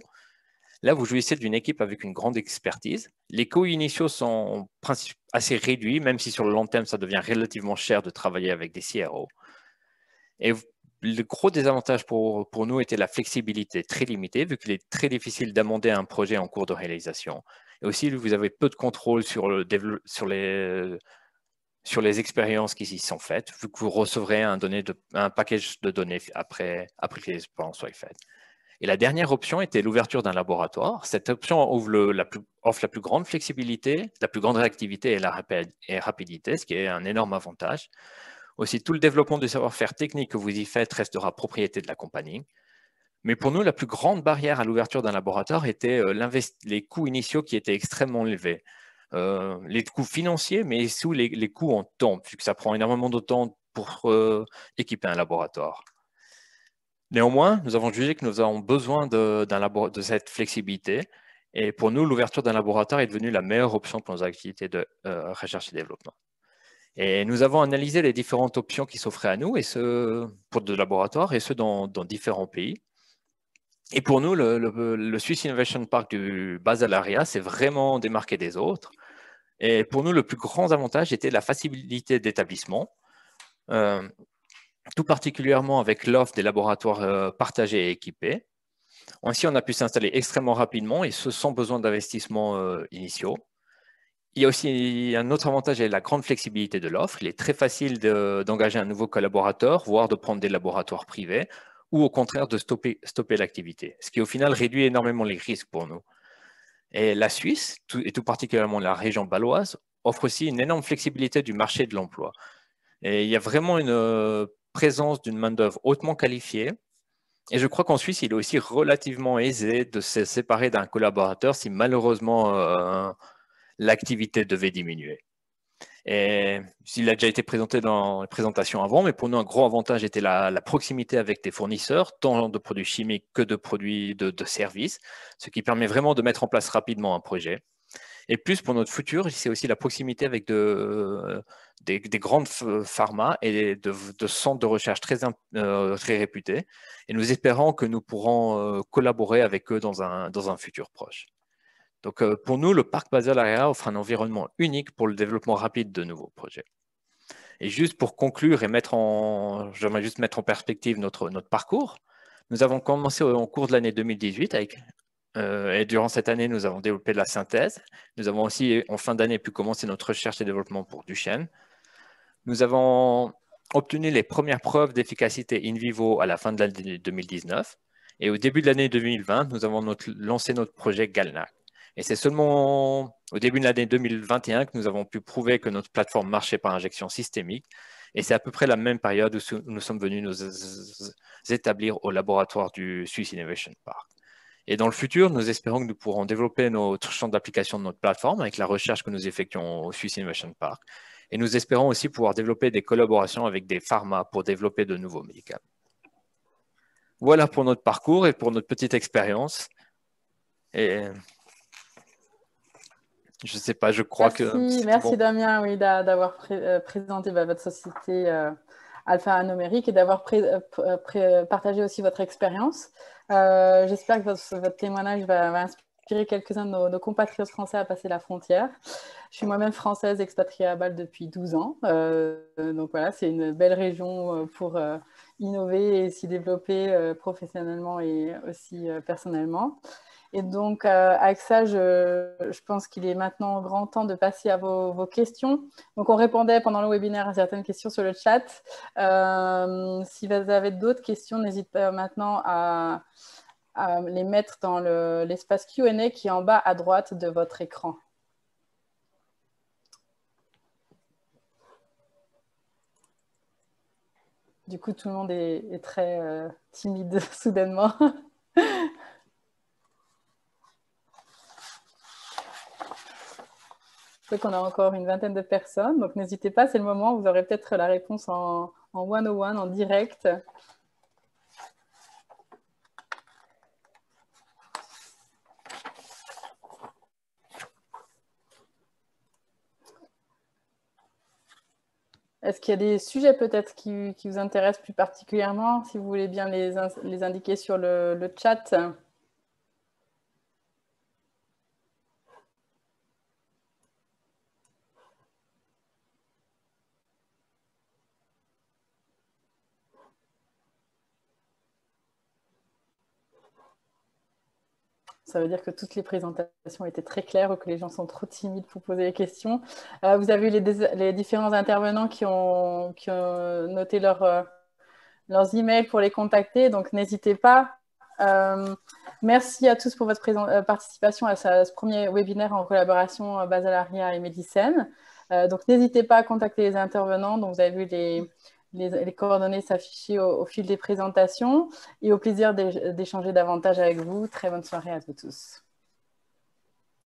Là, vous jouissez d'une équipe avec une grande expertise. Les coûts initiaux sont assez réduits, même si sur le long terme, ça devient relativement cher de travailler avec des CRO. Et le gros désavantage pour nous était la flexibilité très limitée, vu qu'il est très difficile d'amender un projet en cours de réalisation. Et aussi, vous avez peu de contrôle sur les expériences qui y sont faites, vu que vous recevrez un package de données après que les expériences soient faites. Et la dernière option était l'ouverture d'un laboratoire. Cette option offre la plus grande flexibilité, la plus grande réactivité et rapidité, ce qui est un énorme avantage. Aussi, tout le développement du savoir-faire technique que vous y faites restera propriété de la compagnie. Mais pour nous, la plus grande barrière à l'ouverture d'un laboratoire était les coûts initiaux qui étaient extrêmement élevés. Les coûts financiers, mais sous les coûts en temps, puisque ça prend énormément de temps pour équiper un laboratoire. Néanmoins, nous avons jugé que nous avons besoin de cette flexibilité. Et pour nous, l'ouverture d'un laboratoire est devenue la meilleure option pour nos activités de recherche et développement. Et nous avons analysé les différentes options qui s'offraient à nous, pour de laboratoires, et ce dans différents pays. Et pour nous, le Swiss Innovation Park du Basel Area s'est vraiment démarqué des autres. Et pour nous, le plus grand avantage était la facilité d'établissement, tout particulièrement avec l'offre des laboratoires partagés et équipés. Ainsi, on a pu s'installer extrêmement rapidement et ce sans besoin d'investissements initiaux. Il y a aussi un autre avantage, c'est la grande flexibilité de l'offre. Il est très facile d'engager un nouveau collaborateur, voire de prendre des laboratoires privés, ou au contraire de stopper l'activité, ce qui au final réduit énormément les risques pour nous. Et la Suisse, et tout particulièrement la région bâloise, offre aussi une énorme flexibilité du marché de l'emploi. Et il y a vraiment une présence d'une main-d'œuvre hautement qualifiée. Et je crois qu'en Suisse, il est aussi relativement aisé de se séparer d'un collaborateur si malheureusement l'activité devait diminuer. Et il a déjà été présenté dans les présentations avant, mais pour nous, un gros avantage était la proximité avec des fournisseurs, tant de produits chimiques que de produits de services, ce qui permet vraiment de mettre en place rapidement un projet. Et plus pour notre futur, c'est aussi la proximité avec des grandes pharma et de centres de recherche très réputés. Et nous espérons que nous pourrons collaborer avec eux dans un futur proche. Donc, pour nous, le parc Basel Area offre un environnement unique pour le développement rapide de nouveaux projets. Et juste pour conclure et j'aimerais juste mettre en perspective notre parcours. Nous avons commencé au cours de l'année 2018 et durant cette année, nous avons développé de la synthèse. Nous avons aussi, en fin d'année, pu commencer notre recherche et développement pour Duchenne. Nous avons obtenu les premières preuves d'efficacité in vivo à la fin de l'année 2019. Et au début de l'année 2020, nous avons lancé notre projet GalNAc. Et c'est seulement au début de l'année 2021 que nous avons pu prouver que notre plateforme marchait par injection systémique. Et c'est à peu près la même période où nous sommes venus nous établir au laboratoire du Swiss Innovation Park. Et dans le futur, nous espérons que nous pourrons développer notre champ d'application de notre plateforme avec la recherche que nous effectuons au Swiss Innovation Park. Et nous espérons aussi pouvoir développer des collaborations avec des pharma pour développer de nouveaux médicaments. Voilà pour notre parcours et pour notre petite expérience. Et je ne sais pas, je crois que... Merci bon. Damien oui, d'avoir présenté votre société Alpha Numérique et d'avoir partagé aussi votre expérience. J'espère que votre témoignage va inspirer quelques-uns de nos compatriotes français à passer la frontière. Je suis moi-même française expatriée à Bâle depuis 12 ans. Donc voilà, c'est une belle région pour innover et s'y développer professionnellement et aussi personnellement. Et donc, avec ça, je pense qu'il est maintenant grand temps de passer à vos questions. Donc, on répondait pendant le webinaire à certaines questions sur le chat. Si vous avez d'autres questions, n'hésitez pas maintenant à les mettre dans l'espace Q&A qui est en bas à droite de votre écran. Du coup, tout le monde est très timide soudainement. Je sais qu'on a encore une vingtaine de personnes, donc n'hésitez pas, c'est le moment où vous aurez peut-être la réponse en 101, en direct. Est-ce qu'il y a des sujets peut-être qui vous intéressent plus particulièrement, si vous voulez bien les indiquer sur le chat? Ça veut dire que toutes les présentations étaient très claires ou que les gens sont trop timides pour poser les questions. Vous avez eu les différents intervenants qui ont noté leurs emails pour les contacter, donc n'hésitez pas. Merci à tous pour votre participation à ce premier webinaire en collaboration Basalaria et Medicine. Donc n'hésitez pas à contacter les intervenants. Donc vous avez vu les coordonnées s'afficher au fil des présentations et au plaisir d'échanger davantage avec vous. Très bonne soirée à vous tous.